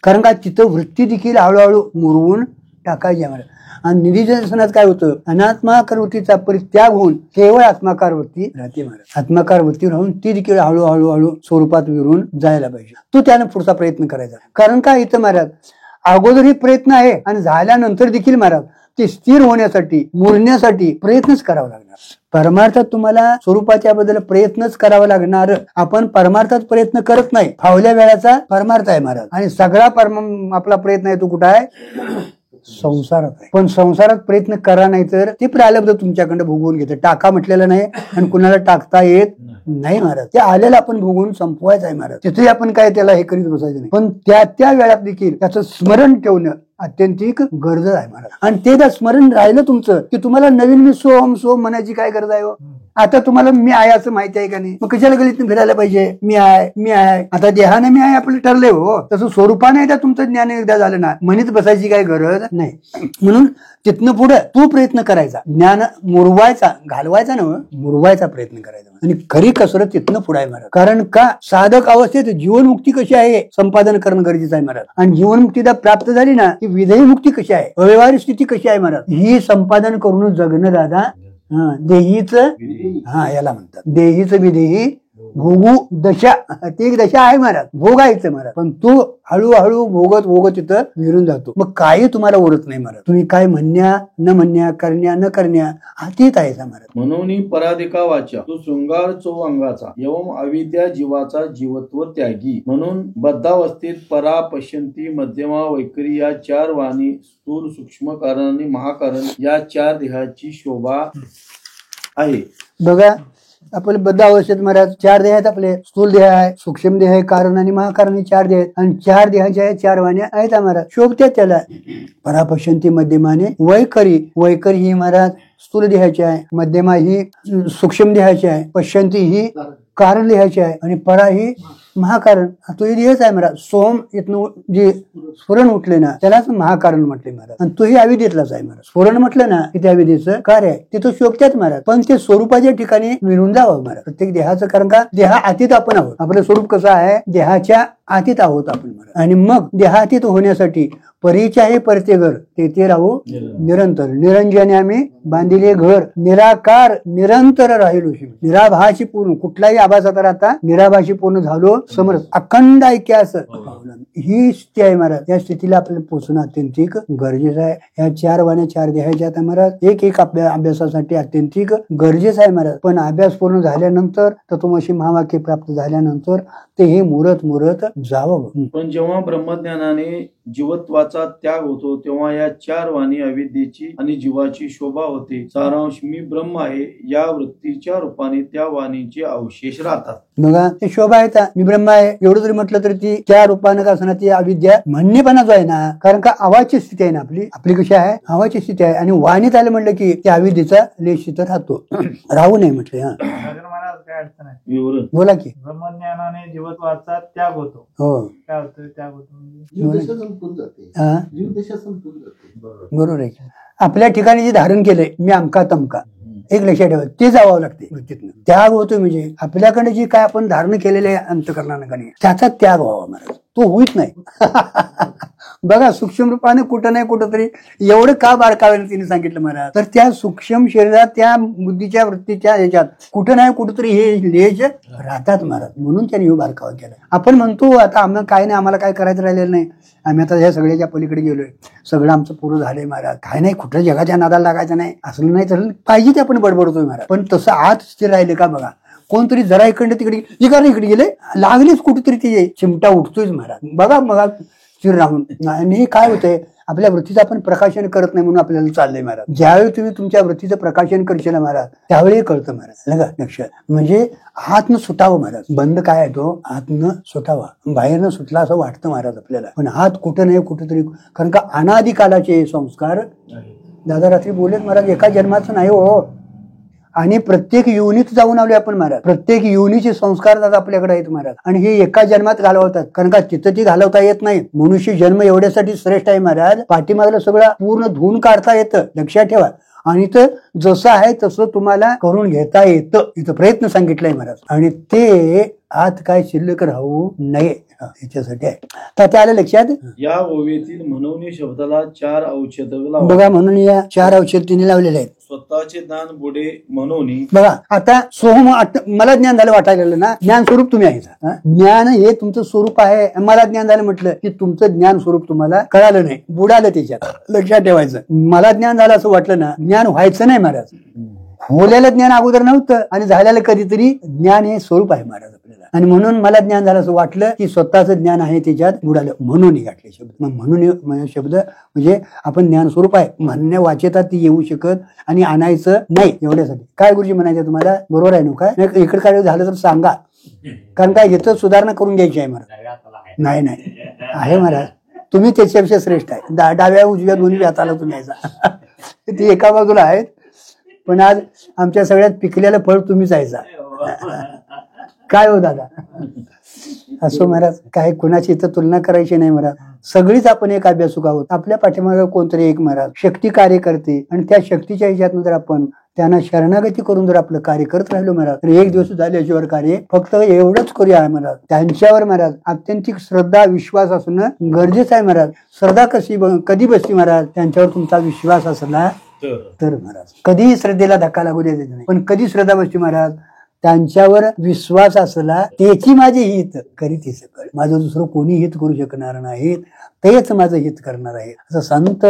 कारण का तिथं वृत्ती देखील हळूहळू मुरवून टाकायची आहे महाराज. आणि निधिध्यासनात काय होतं, अनात्माकार वृत्तीचा परित्याग होऊन केवळ आत्माकार वृत्ती राहते महाराज. आत्माकार वृत्ती राहून ती देखील हळूहळू स्वरूपात विरून जायला पाहिजे. तो त्यानं पुढचा प्रयत्न करायचा, कारण का इथं महाराज अगोदरही प्रयत्न आहे आणि झाल्यानंतर देखील महाराज ते स्थिर होण्यासाठी मुरण्यासाठी प्रयत्नच करावा लागणार. परमार्थात तुम्हाला स्वरूपाच्या बद्दल प्रयत्नच करावा लागणार. आपण परमार्थात प्रयत्न करत नाही, फावल्या वेळाचा परमार्थ आहे महाराज. आणि सगळा आपला प्रयत्न आहे तो कुठं आहे, संसारात आहे. पण संसारात प्रयत्न करा नाही तर ते प्रारब्ध तुमच्याकडे भोगवून घेतं. टाका म्हटलेलं नाही आणि कुणाला टाकता येत नाही महाराज. ते आलेलं आपण भोगवून संपवायचं आहे महाराज. तिथे आपण काय त्याला हे करीत बसायचं नाही, पण त्या वेळात देखील त्याचं स्मरण ठेवणं अत्यंतिक गरज आहे महाराज. आणि ते जर स्मरण राहिलं तुमचं की तुम्हाला नवीन मी सोहम सोहम म्हणायची काय गरज आहे. आता तुम्हाला मी आहे असं माहिती आहे का नाही, मग कशाला गलीतून फिरायला पाहिजे. मी आहे आता देहाने मी आहे आपलं ठरलंय हो, तसं स्वरूपाने एकदा तुमचं ज्ञान एकदा झालं ना म्हणत बसायची काय गरज नाही. म्हणून तिथनं पुढे तू प्रयत्न करायचा, ज्ञान मुरवायचा, घालवायचा ना मुरवायचा प्रयत्न करायचा. आणि खरी कसरत तिथनं पुढे आहे महाराज. कारण का साधक अवस्थेत जीवनमुक्ती कशी आहे संपादन करणं गरजेचं आहे महाराज. आणि जीवनमुक्तीला प्राप्त झाली ना की विधेयी मुक्ती कशी आहे, अव्यवहारिक स्थिती कशी आहे महाराज, ही संपादन करून जगणं दादा देहीच याला म्हणतात. देहीच विधेही भोगू दशा, ती एक दशा आहे महाराज, भोगायचं महाराज, पण तो हळूहळू भोगत तिथं विरून जातो. मग काही तुम्हाला उरत नाही महाराज, तुम्ही काय म्हणण्या न म्हणण्या, करण्या न करण्या अतीत आहे महाराज. म्हणून पराधिका वाचा तो शृंगार चौअंगाचा एवं अविद्या जीवाचा जीवत्व त्यागी. म्हणून बद्धावस्थेत परा, पश्यंती, मध्यमा, वैखरी या चार वाणी, स्थूल, सूक्ष्म कारण आणि महाकारण या चार देहाची शोभा आहे. बघा आपले बद्ध अवस्थेत महाराज चार देह आहेत. आपले स्थूल देह आहे, सूक्ष्म देह आहे, कारण आणि महाकारण हे चार देह आहेत. आणि चार देहाच्या चार वाण्या आहेत महाराज, शोभत्यात त्याला. परापश्यंती मध्यमाने वैखरी, वैखरी ही महाराज स्थूल देहाची आहे, मध्यमा ही सूक्ष्म देहाची आहे, पश्यंती ही कारण देहाची आहे, आणि परा ही महाकारण. तो देहच आहे महाराज. सोम इथनं जे स्फुरण उठले ना त्यालाच महाकारण म्हटले महाराज, आणि तोही अविद्येतलाच आहे महाराज. स्फुरण म्हटलं ना की त्या अविद्येचं कार्य आहे, ते तो शोभत्यात महाराज, पण ते स्वरूपाच्या ठिकाणी मिळून जावं महाराज प्रत्येक देहाचं. कारण का देहा अतीत आपण आहोत, आपलं स्वरूप कसं आहे, देहाच्या अतीत आहोत आपण महाराज. आणि मग देहातीत होण्यासाठी परीचे आहे परते घर, ते राहू निरंतर. निरंजने आम्ही बांधिले घर, निराकार निरंतर राहिलो. निराभाशी पूर्ण, कुठलाही आभासात आता निराभाशी पूर्ण झालो, समरस अखंड ऐक्यास ही स्थिती आहे महाराज. या स्थितीला आपल्याला पोचणं अत्यंतिक गरजेचं आहे. या चार वाण्या चार देहाच्या महाराज एक अभ्यासासाठी अत्यंतिक गरजेचं आहे महाराज. पण अभ्यास पूर्ण झाल्यानंतर, तत्वमसी महावाक्य प्राप्त झाल्यानंतर ते हे मुरत जावं. पण जेव्हा ब्रह्मज्ञानाने जीवत्वाचा त्याग होतो तेव्हा या चार वाणी अविद्येची आणि जीवाची शोभा होते. सारांश मी ब्रह्म आहे या वृत्तीच्या रूपाने त्या वाणीचे अवशेष राहतात. बघा ते शोभा आहे, मी ब्रह्म आहे एवढं जरी म्हटलं तरी ती त्या रूपानं का असणार ती अविद्या म्हणणेपणा जो आहे ना, कारण का आवाची स्थिती आहे ना आपली कशी आहे, आवाची स्थिती आहे. आणि वाणीत आलं म्हटलं की त्या अविद्येचा लेश तिथं राहतो, राहू नये म्हटलं. काय अडचण आहे, बोला की. ब्रह्मज्ञानाने जीवत्वाचा त्याग होतो. हो काय होतं त्याग होतो म्हणजे बरोबर आहे. आपल्या ठिकाणी जे धारण केलंय मी अमका तमका, एक लक्षात ठेवा, ते जावं लागते वृत्तीतनं. त्याग होतो म्हणजे आपल्याकडे जे काय आपण धारण केलेले अंतःकरणाने त्याचा त्याग व्हावा महाराज, तो होईत नाही. बघा सूक्ष्म रूपाने कुठं नाही कुठं तरी एवढं का बारकावेनं तिने सांगितलं महाराज, तर त्या सूक्ष्म शरीरात त्या बुद्धीच्या वृत्तीच्या ह्याच्यात कुठं नाही कुठंतरी हे लेज राहतात महाराज, म्हणून त्याने हे बारकावा केला. आपण म्हणतो आता आम्हाला काय नाही, आम्हाला काय करायचं राहिलेलं नाही, आम्ही आता ह्या सगळ्याच्या पलीकडे गेलोय, सगळं आमचं पूर्ण झालंय महाराज, काय नाही कुठं जगाच्या नादाला लागायचं नाही, असलं नाही तर पाहिजे ते आपण बडबडतोय महाराज. पण तसं आत स्थिर राहिले का बघा, कोणतरी जरा इकडे तिकडे इकडे गेले लागलीच कुठेतरी ते चिमटा उठतोय महाराज. बघा मग स्थिर राहून. आणि काय होतंय, आपल्या वृत्तीचं आपण प्रकाशन करत नाही म्हणून आपल्याला चाललंय महाराज. ज्यावेळी तुम्ही तुमच्या वृत्तीचं प्रकाशन करशील महाराज त्यावेळी कळतं महाराज. लक्षात म्हणजे हात न सुटावं महाराज. बंद काय आहे तो हात न सुटावा, बाहेरनं सुटला असं वाटतं महाराज आपल्याला, पण हात कुठं नाही कुठेतरी, कारण का अनादिकालाचे संस्कार दादा रात्री बोलत महाराज, एका जन्माचं नाही हो, आणि प्रत्येक योनीत जाऊन आलोय आपण महाराज. प्रत्येक योनीचे संस्कार दादा आपल्याकडे आहेत महाराज, आणि हे एका जन्मात घालवतात, कारण का तिथं ती घालवता येत नाही. मनुष्य जन्म एवढ्यासाठी श्रेष्ठ आहे महाराज, पाठीमागला सगळं पूर्ण धुवून काढता येतं, लक्षात ठेवा. आणि तर जसं आहे तसं तुम्हाला करून घेता येतं, इथं प्रयत्न सांगितलाय महाराज. आणि ते आत काय शिल्लक राहू नये याच्यासाठी आहे. तर ते आलं लक्षात. या ओवीतील म्हणून शब्दाला चार औषध बघा, म्हणून या चार औषध तिने लावलेले आहेत. स्वतःचे ज्ञान बुडे म्हणून. बघा आता सोहम मला ज्ञान झालं वाटायला ना, ज्ञान स्वरूप तुम्ही आहे. ज्ञान हे तुमचं स्वरूप आहे. मला ज्ञान झालं म्हटलं की तुमचं ज्ञान स्वरूप तुम्हाला कळालं नाही, बुडालं त्याच्यात, लक्षात ठेवायचं. मला ज्ञान झालं असं वाटलं ना, ज्ञान व्हायचं नाही महाराज. होलेलं ज्ञान अगोदर नव्हतं आणि झालेलं कधीतरी ज्ञान हे स्वरूप आहे महाराज आपल्याला. आणि म्हणून मला ज्ञान झालं असं वाटलं की स्वतःचं ज्ञान आहे त्याच्यात बुडालं, म्हणून गाठले शब्द. मग म्हणून शब्द म्हणजे आपण ज्ञान स्वरूप आहे म्हणण्या वाचेतात ती येऊ शकत आणि आणायचं नाही. एवढ्यासाठी काय गुरुजी म्हणायचं तुम्हाला, बरोबर आहे ना? काय इकडे काय झालं तर सांगा, कारण काय घेतं सुधारणा करून घ्यायची आहे महाराज. नाही आहे महाराज, तुम्ही त्याच्यापेक्षा श्रेष्ठ आहे. डाव्या उजव्या दोन्ही हाताला तुम्ही यायचा, ती एका बाजूला आहेत, पण आज आमच्या सगळ्यात पिकलेलं फळ तुम्हीच यायचा. काय हो दादा, असो महाराज, काय कुणाची इथं तुलना करायची नाही महाराज. सगळीच आपण एक अभ्यासुक आहोत. आपल्या पाठीमागे कोणतरी एक महाराज शक्ती कार्य करते, आणि त्या शक्तीच्या ह्याच्यातून जर आपण त्यांना शरणागती करून जर आपलं कार्य करत राहिलो महाराज, तर एक दिवस झाल्याशिवाय कार्य फक्त एवढंच करूया महाराज. त्यांच्यावर महाराज अत्यंतिक श्रद्धा विश्वास असणं गरजेचं आहे महाराज. श्रद्धा कधी बसती महाराज, त्यांच्यावर तुमचा विश्वास असला तर महाराज. कधीही श्रद्धेला धक्का लागू द्यायचा नाही. पण कधी श्रद्धा बसती महाराज, त्यांच्यावर विश्वास असला त्याची माझे हित करीत सकळ. माझं दुसरं कोणी हित करू शकणार नाहीत, तेच माझं हित करणार आहे. असं संत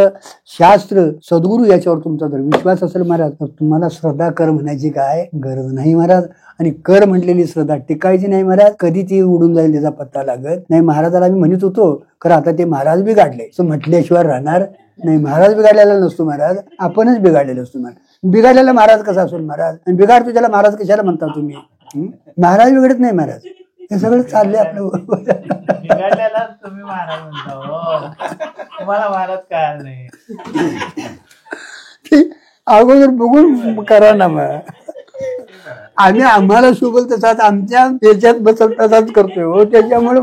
शास्त्र सद्गुरू याच्यावर तुमचा जर विश्वास असेल महाराज तर तुम्हाला श्रद्धा कर म्हणायची काय गरज नाही महाराज. आणि कर म्हटलेली श्रद्धा टिकायची नाही महाराज, कधी ती उडून जाईल त्याचा पत्ता लागत नाही. महाराजाला आम्ही म्हणत होतो खरं आता ते महाराज बिघाडले असं म्हटल्याशिवाय राहणार नाही. महाराज बिघाडलेला नसतो महाराज, आपणच बिघाडलेला असतो महाराज. बिघाडलेला महाराज कसा असेल महाराज, आणि बिघाडतो त्याला महाराज कशाला म्हणता तुम्ही? महाराज बिघडत नाही महाराज, हे सगळं चाललंय आपलं. बिघडलेला तुम्ही महाराज म्हणता हो, तुम्हाला महाराज काय नाही. अगोदर बघून करा ना मग. आम्ही आम्हाला शोभल तसाच आमच्या याच्यात बसल तसाच करतोय हो. त्याच्यामुळे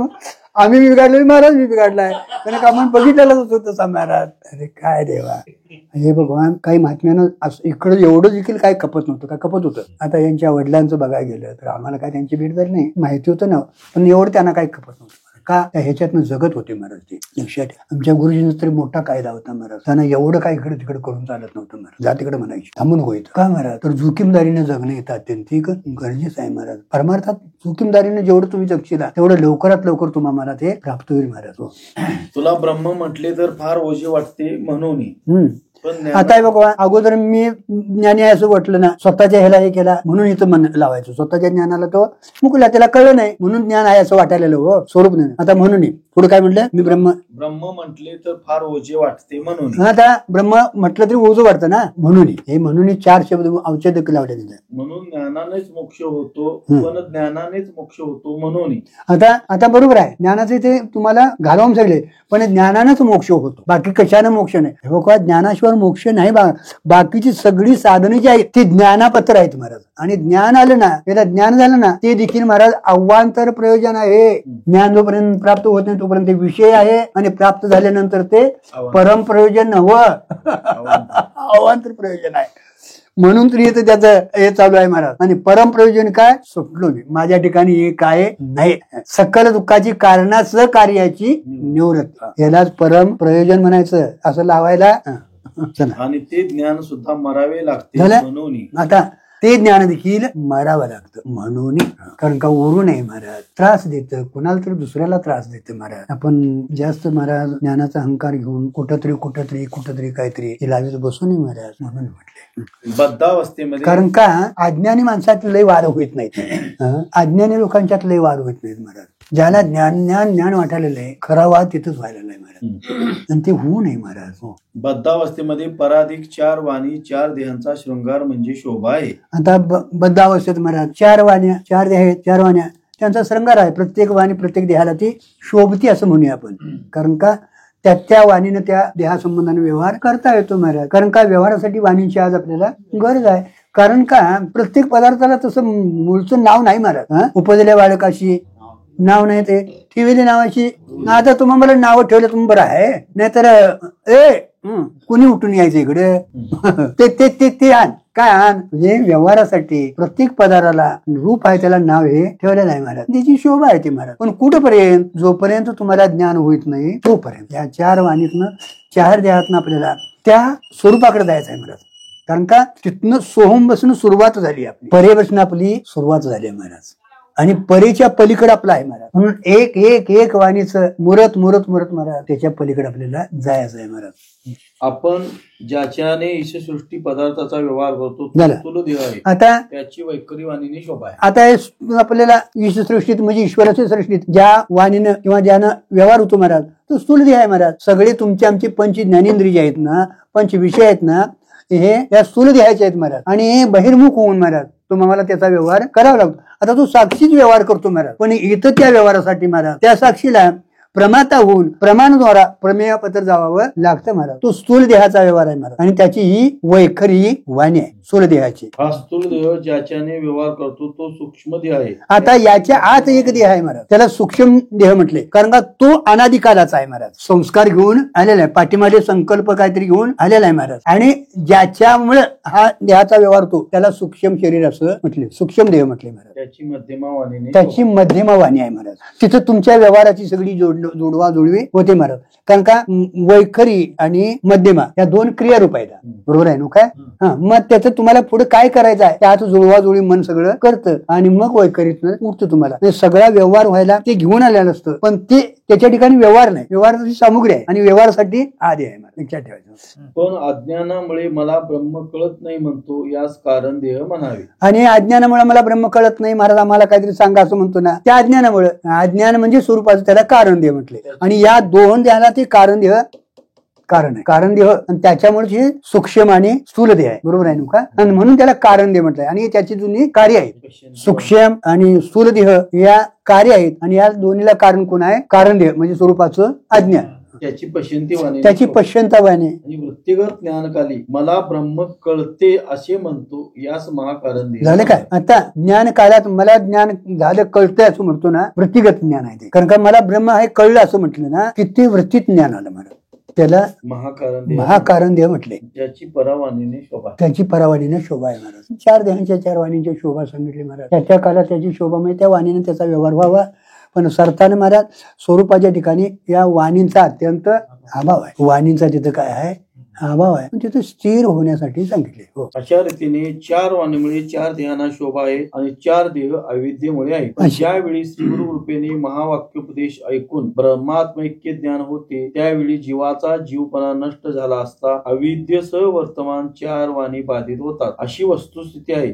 आम्ही बिघडलो, महाराज मी बिघडलाय, कारण का आपण बघितलेलाच होतो तसा महाराज. अरे काय देवा, हे भगवान काही महात्म्यानं असं इकडं एवढं देखील काय खपत नव्हतं का? खपत होतं. आता यांच्या वडिलांचं बघायला गेलं तर आम्हाला काय त्यांची भेट झाली नाही, माहिती होतं ना, पण एवढं त्यांना काही खपत नव्हतं का? ह्याच्यातनं जगत होते महाराज ते. लक्षात, आमच्या गुरुजींचा तरी मोठा कायदा होता महाराज, त्यांना एवढं काय इकडे तिकडे करून चालत नव्हतं महाराज. जा तिकडे म्हणायची, थांबून होईल का महाराज? तर जोखीमदारीने जगणं येतं अत्यंतिक गरजेचं आहे महाराज. परमार्थात जोखीमदारीने जेवढं तुम्ही जगशीला तेवढं लवकरात लवकर तुम्हाला ते प्राप्त होईल महाराज. तुला ब्रह्म म्हटले तर फार ओझे वाटते म्हणून. आता बघा, अगोदर मी ज्ञानी आहे असं वाटलं ना, स्वतःच्या ह्याला हे केला म्हणून इथं मन लावायचो. स्वतःच्या ज्ञानाला तो मुकला, त्याला कळलं नाही म्हणून ज्ञान आहे असं वाटायला हो, स्वरूप नाही. आता म्हणून पुढे काय म्हटलं, मी ब्रह्म म्हटले तर फार ओझे वाटते म्हणून. आता ब्रह्म म्हटलं तरी ओझं वाटतं ना, म्हणून हे म्हणून 4 शब्द औषध लावले. म्हणून ज्ञानानेच मोक्ष होतो, पण ज्ञानानेच मोक्ष होतो म्हणून. आता बरोबर आहे, ज्ञानाचे ते तुम्हाला घालवून सांगले, पण ज्ञानानंच मोक्ष होतो, बाकी कशानं मोक्ष नाही. हे बघा, ज्ञानाशिवाय मोक्ष नाही. बाकीची सगळी साधने जी आहेत ती ज्ञानापत्र आहेत महाराज. आणि ज्ञान आलं ना, त्याला ज्ञान झालं ना, ते देखील महाराज अवांतर प्रयोजन आहे. ज्ञान जोपर्यंत प्राप्त होत नाही तोपर्यंत ते विषय आहे, आणि प्राप्त झाल्यानंतर ते परम प्रयोजन नव्हतं, अवांतर प्रयोजन आहे. म्हणून तरी इथं त्याचं हे चालू आहे महाराज. आणि परम प्रयोजन काय? सुटलो मी, माझ्या ठिकाणी हे काय नाही. सकल दुःखाची कारणास कार्याची निवृत्ती, यालाच परम प्रयोजन म्हणायचं. असं लावायला आणि ते ज्ञान सुद्धा मरावे लागते म्हणून. आता ते ज्ञान देखील मरावं लागतं म्हणून. कारण का ओरू नये महाराज, त्रास देतं कोणाला तरी, दुसऱ्याला त्रास देतं महाराज. आपण जास्त महाराज ज्ञानाचा अहंकार घेऊन कुठंतरी काहीतरी लावीत बसू नये महाराज, म्हणून म्हटले बद्धावस्थेमध्ये. कारण का अज्ञानी माणसात लय वाद होत नाहीत, अज्ञानी लोकांच्यात लय वाद होत नाहीत महाराज. ज्याला ज्ञान वाटायला आहे, खरा वाद तिथंच व्हायला नाही महाराज, आणि ते होऊ नये महाराज. बद्धावस्थेमध्ये पराधिक 4 वाणी 4 देहांचा शृंगार म्हणजे शोभा आहे. आता बद्धावस्थेत महाराज 4 वाण्या, 4 देह, 4 वाण्या त्यांचा शृंगार आहे. प्रत्येक वाणी प्रत्येक देहाला ती शोभती असं म्हणूया आपण. कारण का त्या वाणीनं त्या देहासंबंधाने व्यवहार करता येतो महाराज. कारण का व्यवहारासाठी वाणीची आज आपल्याला गरज आहे. कारण का प्रत्येक पदार्थाला तसं मूळचं नाव नाही महाराज. उपजल्या बाळकाशी नाव नाही, ते ठेवली नावाची. आता तुम्हाला मला नाव ठेवलं तुम्ही बरं आहे, नाहीतर कुणी उठून यायचं इकडे ते आण काय आण. म्हणजे व्यवहारासाठी प्रत्येक पदार्थाला रूप आहे, त्याला नाव हे ठेवलेलं आहे महाराज. त्याची शोभा आहे ती महाराज. पण कुठपर्यंत? जोपर्यंत तुम्हाला ज्ञान होत नाही तोपर्यंत या 4 वाणीतनं 4 देहातनं आपल्याला त्या स्वरूपाकडे जायचं आहे महाराज. कारण का तिथनं सोहम बसणं सुरुवात झाली, आपली परे बसणं आपली सुरुवात झाली आहे महाराज. आणि परीच्या पलीकडे आपला आहे महाराज. म्हणून एक वाणीचं मुरत महाराज त्याच्या पलीकडे आपल्याला जायचं आहे महाराज. आपण ज्याच्याने ईशसृष्टी पदार्थाचा व्यवहार करतो स्थूल देह आहे, आता त्याची वैखरी वाणीने शोभा आहे. आता आपल्याला ईशसृष्टीत म्हणजे ईश्वराच्या सृष्टीत ज्या वाणीनं किंवा ज्यानं व्यवहार होतो महाराज तो स्थूल देह आहे महाराज. सगळे तुमचे आमचे 5 ज्ञानेंद्रिय जे आहेत ना, 5 विषय आहेत ना, हे या स्थूल देहाचे आहेत महाराज. आणि बहिर्मुख होऊन महाराज तुम्हाला त्याचा व्यवहार करावा लागतो. आता तो साक्षीच व्यवहार करतो महाराज, पण इथं त्या व्यवहारासाठी महाराज त्या साक्षीला प्रमाता होऊन प्रमाणाद्वारा प्रमेय पत्र जावावं लागतं महाराज. तो स्थूल देहाचा व्यवहार आहे महाराज, आणि त्याची ही वैखरी वाणी आहे स्थूल देहाची. हा स्थूल देह ज्याच्याने व्यवहार करतो तो सूक्ष्म देह आहे. आता याच्या आत एक देह आहे महाराज, त्याला सूक्ष्म देह म्हटले. कारण का तो अनादिकालाचा आहे महाराज. संस्कार घेऊन आलेला आहे, पाठीमागे संकल्प काहीतरी घेऊन आलेला आहे महाराज. आणि ज्याच्यामुळे हा देहाचा व्यवहार होतो त्याला सूक्ष्म शरीर असं म्हटले, सूक्ष्म देह म्हटले महाराज. त्याची मध्यमा वाणी आहे महाराज. तिथं तुमच्या व्यवहाराची सगळी जोडवा जुळवी होते महाराज. कारण का वैखरी आणि मध्यमा या दोन क्रियारूप आहेत, बरोबर आहे ना काय? मग त्याचं तुम्हाला पुढे काय करायचं आहे त्यात जुळवाजुळी मन सगळं करतं आणि मग वैखरीत उठतं. तुम्हाला सगळा व्यवहार व्हायला ते घेऊन आलेलं असतं, पण ते त्याच्या ठिकाणी व्यवहार नाही, व्यवहाराची सामुग्री आहे आणि व्यवहारासाठी आधी आहे. लक्षात ठेवायचं. पण अज्ञानामुळे मला ब्रह्म कळत नाही म्हणतो, यास कारण देह म्हणावे. आणि अज्ञानामुळे मला ब्रह्म कळत नाही महाराज आम्हाला काहीतरी सांगा असं म्हणतो ना, त्या अज्ञानामुळे. अज्ञान म्हणजे स्वरूपाचं त्याला कारण देह म्हटले आणि या दोन देहाला ते कारण देह कारण आहे. कारण देह आणि त्याच्यामुळे सूक्ष्म आणि स्थूल देह आहे, बरोबर आहे का? आणि म्हणून त्याला कारण देह म्हटलंय. आणि त्याची दोन्ही कार्य आहेत, सूक्ष्म आणि स्थूल देह या कार्य आहेत आणि या दोन्हीला कारण कोण आहे? कारण देह म्हणजे स्वरूपाचं अज्ञान, त्याची पश्यंती वाणी, त्याची पश्यंता वाणी. आणि वृत्तिगत ज्ञानकाली मला ब्रह्म कळते असे म्हणतो, यास महाकारण देह. झालं काय? आता ज्ञान काळात मला ज्ञान झालं कळतंय असं म्हणतो ना, वृत्तिगत ज्ञान आहे ते. कारण का मला ब्रह्म हे कळलं असं म्हटलं ना, किती वृत्तीत ज्ञान आलं मला, त्याला महाकारण देह म्हटले. त्याची परावाणीने शोभा, त्याची परावाणीने शोभा आहे महाराज. चार देहांच्या चार वाणींच्या शोभा सांगितली महाराज. त्याच्या काळात त्याची शोभा म्हणजे त्या वाणीने त्याचा व्यवहार व्हावा. पण सरताने महाराज स्वरूपाच्या ठिकाणी या वाणींचा अत्यंत अभाव आहे. वाणींचा तिथं काय आहे? अभाव आहे. पण तिथं स्थिर होण्यासाठी सांगितले. हो, अशा रीतीने चार वाणीमुळे चार देहांना शोभा आहे आणि चार देह अविद्येमुळे आहे. ज्यावेळी श्रीगुरु कृपेने महावाक्योपदेश ऐकून ब्रह्मात्मैक्य ज्ञान होते, त्यावेळी जीवाचा जीवपणा नष्ट झाला असता अविद्येसह वर्तमान चार वाणी बाधित होतात, अशी वस्तुस्थिती आहे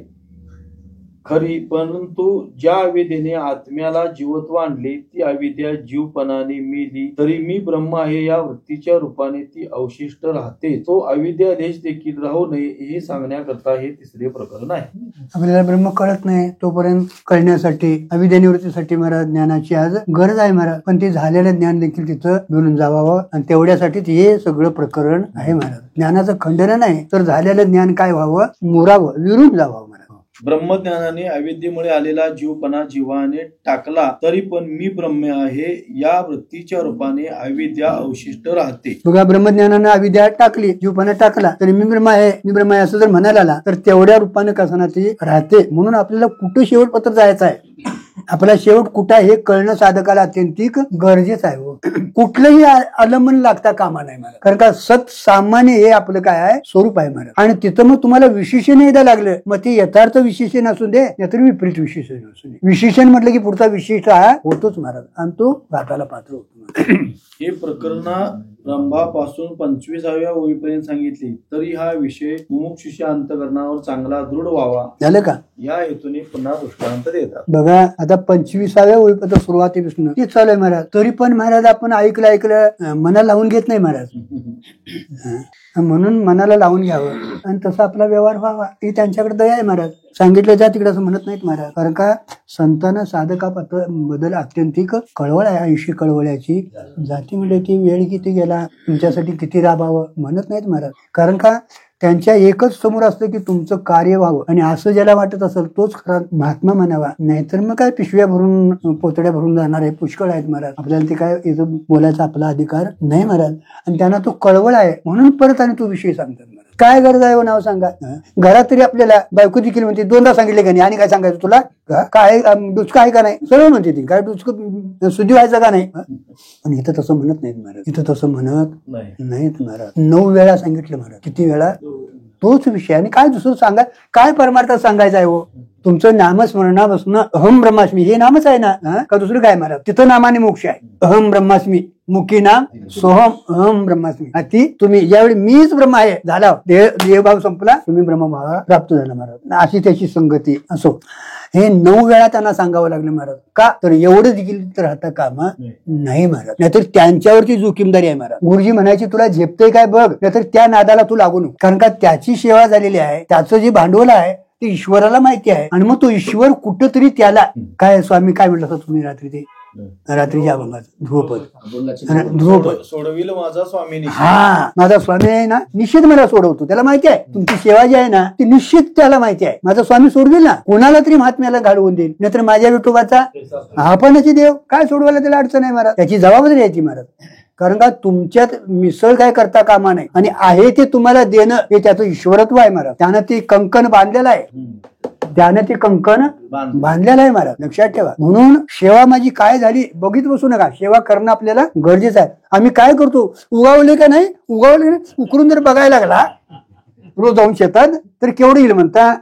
खरी. परंतु ज्या अविद्येने आत्म्याला जीवत्व आणले, ती अविद्या जीवपणाने मेली तरी मी ब्रह्म आहे या वृत्तीच्या रूपाने ती अवशिष्ट राहते. तो अविद्या देश देखील राहू नये हे सांगण्याकरता हे तिसरे प्रकरण आहे. आपल्याला ब्रह्म कळत नाही तोपर्यंत कळण्यासाठी अविद्या निवृत्तीसाठी महाराज ज्ञानाची आज गरज आहे महाराज. पण ते झालेलं ज्ञान देखील तिथं मिळून जावावं आणि तेवढ्यासाठीच हे सगळं प्रकरण आहे महाराज. ज्ञानाचं खंडन नाही तर झालेलं ज्ञान काय व्हावं? मुरावं, विरून जावं महाराज. ब्रह्मज्ञानाने अविद्येमुळे आलेला जीवपणा जीवाने टाकला तरी पण मी ब्रह्म आहे या वृत्तीच्या रूपाने अविद्या अवशिष्ट राहते. बघा, ब्रह्मज्ञानानं अविद्या टाकली, जीवपणा टाकला तरी मी ब्रह्म आहे, मी ब्रह्म आहे असं जर म्हणायला आला तर तेवढ्या रूपाने कसं ती राहते. म्हणून आपल्याला कुठं शेवट पत्र जायचं आहे, आपला शेवट कुठं हे कळणं साधकाला अत्यंतिक गरजेचं आहे. कुठलंही अवलंबन लागता कामा नाही मला. कारण का सत सामान्य हे आपलं काय आहे? स्वरूप आहे मला. आणि तिथं मग तुम्हाला विशेषण येदा लागलं, मग ते यथार्थ विशेषण असू दे नाहीतर विपरीत विशेषण असू दे. विशेषण म्हटलं की पुढचा विशिष्ट हा होतोच महाराज आणि तो घाटाला पात्र होतो. हे प्रकरण ब्रह्मापासून 25व्या ओळीपर्यंत सांगितले तरी हा विषय मुमुक्षुच्या अंतकरणावर चांगला दृढ व्हावा झालं का? या हेतूने पुन्हा दृष्टांत देतात. बघा, आता 25व्या ओळीपर्यंत सुरुवातीपासून तेच चालू आहे महाराज. तरी पण महाराज आपण ऐकलं मनाला लावून घेत नाही महाराज. म्हणून मनाला लावून घ्यावं आणि तसा आपला व्यवहार व्हावा ही त्यांच्याकडे दया आहे महाराज. सांगितलं जा तिकडे असं म्हणत नाहीत महाराज. कारण का संतांना साधकाबद्दल अत्यंतिक कळवळ आहे. आयुष्य कळवळ्याची जाती म्हणजे ती वेळ किती गेला, तुमच्यासाठी किती राबावं म्हणत नाहीत महाराज. कारण का त्यांच्या एकच समोर असतं की तुमचं कार्य व्हावं आणि असं ज्याला वाटत असेल तोच खरा महात्मा म्हणावा. नाहीतर मग काय पिशव्या भरून पोतड्या भरून जाणार आहे पुष्कळ आहेत महाराज. आपल्याला ते काय इथं बोलायचा आपला अधिकार नाही महाराज. आणि त्यांना तो कळवळ आहे म्हणून परत आणि तो विषय सांगतात महाराज. काय गरज आहे नाव सांगा. घरात तरी आपल्याला बायको देखील म्हणते दोनदा सांगितले का नाही आणि काय सांगायचं तुला काय डुचकं आहे का नाही सरळ म्हणते ती. काय डुचकं शुद्धी व्हायचं का नाही. पण इथं तसं म्हणत नाहीत महाराज. इथं तसं म्हणत नाहीत महाराज. 9 वेळा सांगितलं महाराज. किती वेळा? तोच विषय. आणि काय दुसरं सांगा, काय परमार्थ सांगायचं आहे हो? तुमचं नामस्मरणापासून अहम ब्रह्मास्मी हे नामच आहे ना, का दुसरं काय महाराज? तिथं नामाने मोक्ष आहे. अहम ब्रह्मास्मी मुखी नाम सोहम अहम ब्रह्मास्मी. ती तुम्ही ज्यावेळी मीच ब्रह्म आहे झाला, देहभाव संपला, तुम्ही ब्रह्मभाव प्राप्त झाला महाराज. अशी त्याची संगती असो. हे 9 वेळा त्यांना सांगावं लागलं महाराज. का तर एवढं देखील राहता कामा नाही महाराज. नाहीतर त्यांच्यावरची जोखीमदारी आहे महाराज. गुरुजी म्हणायची तुला झेपतंय काय बघ, नाहीतर त्या नादाला तू लागू नको. कारण का त्याची सेवा झालेली आहे, त्याचं जे भांडवल आहे ते ईश्वराला माहिती आहे. आणि मग तो ईश्वर कुठंतरी त्याला काय स्वामी काय म्हटलं तुम्ही रात्रीच्या अभंगात ध्रुवपद सोडविल माझा स्वामी. हा, माझा स्वामी आहे ना, निश्चित मला सोडवतो. त्याला माहिती आहे तुमची सेवा जी आहे ना ती निश्चित त्याला माहिती आहे. माझा स्वामी सोडवेल ना, कोणाला तरी महात्म्याला घालवून देईल. नाहीतर माझ्या विठोबाचा आपणची देव काय सोडवायला त्याला अडचण आहे महाराज. त्याची जबाबदारी यायची महाराज. कारण का तुमच्यात मिसळ काय करता कामा नाही आणि आहे ते तुम्हाला देणं हे त्याचं ईश्वरत्व आहे महाराज. त्यानं ते कंकण बांधलेलं आहे. त्याने ते कंकण बांधलेलं आहे महाराज, लक्षात ठेवा. म्हणून सेवा माझी काय झाली बघित बसू नका, सेवा करणं आपल्याला गरजेचं आहे. आम्ही काय करतो, उगावले का नाही, उगावले नाही, उकरून जर बघायला लागला रोज जाऊन शेतात तर केवढं येईल म्हणता,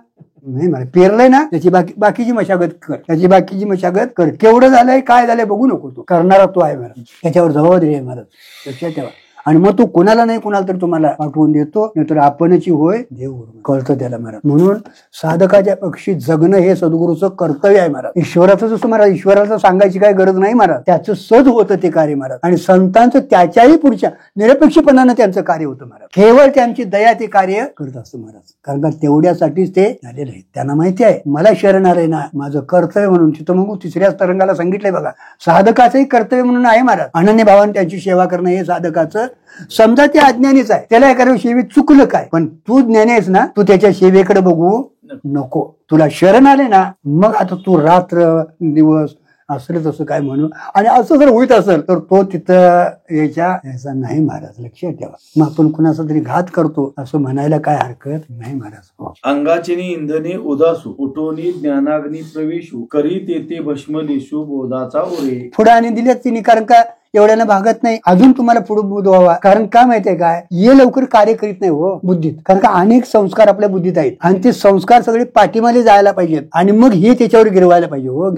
नाही मला पेरलंय ना, त्याची बाकीची मशागत कर, त्याची बाकीची मशागत कर, केवढं झालंय काय झालंय बघू नको, तू करणारा तो आहे महाराज, त्याच्यावर जबाबदारी आहे महाराज, लक्षात ठेवा. आणि मग तो कोणाला नाही कोणाला तर तुम्हाला पाठवून देतो, नाहीतर आपणची होय देव कळतं त्याला महाराज. म्हणून साधकाच्या पक्षी जगणं हे सद्गुरूचं कर्तव्य आहे महाराज. ईश्वराचं जसं महाराज, ईश्वराचं सांगायची काय गरज नाही महाराज, त्याचं सहज होतं ते कार्य महाराज. आणि संतांचं त्याच्याही पुढच्या निरपेक्षपणानं त्यांचं कार्य होतं महाराज. केवळ त्यांची दया ते कार्य करत असतं महाराज, कारण का तेवढ्यासाठीच ते झालेलं आहे. त्यांना माहिती आहे मला शरण आलंय ना, माझं कर्तव्य म्हणून. तिथं मग तिसऱ्या तरंगाला सांगितलंय बघा, साधकाचंही कर्तव्य म्हणून आहे महाराज. अनन्य भावाने त्यांची सेवा करणं हे साधकाचं. समजा ते अज्ञानीच आहे, त्याला एखाद्या सेवेत चुकलं काय, पण तू ज्ञानी आहेस ना, तू त्याच्या सेवेकडे बघू नको. तुला शरण आले ना, मग आता तू रात्र दिवस असलं तसं काय म्हणू, आणि असं जर होईत असेल तर तो तिथं याचा नाही महाराज, लक्षात ठेवा. मग आपण कुणाचा तरी घात करतो असं म्हणायला काय हरकत नाही महाराज. अंगाची इंधने उदासू, उठोनी ज्ञानाग्नी प्रवेशू, करी तेथे भस्म निशू बोधाचा ओरे. पुढे आणि दिल्यात तिने, कारण का एवढ्यानं भागत नाही, अजून तुम्हाला पुढे बुधवावा. कारण का माहितीये काय, हे लवकर कार्य करीत नाही हो बुद्धीत, कारण का अनेक संस्कार आपल्या बुद्धीत आहेत आणि ते संस्कार सगळे पाठीमागे जायला पाहिजेत आणि मग हे त्याच्यावर गिरवायला पाहिजे हो.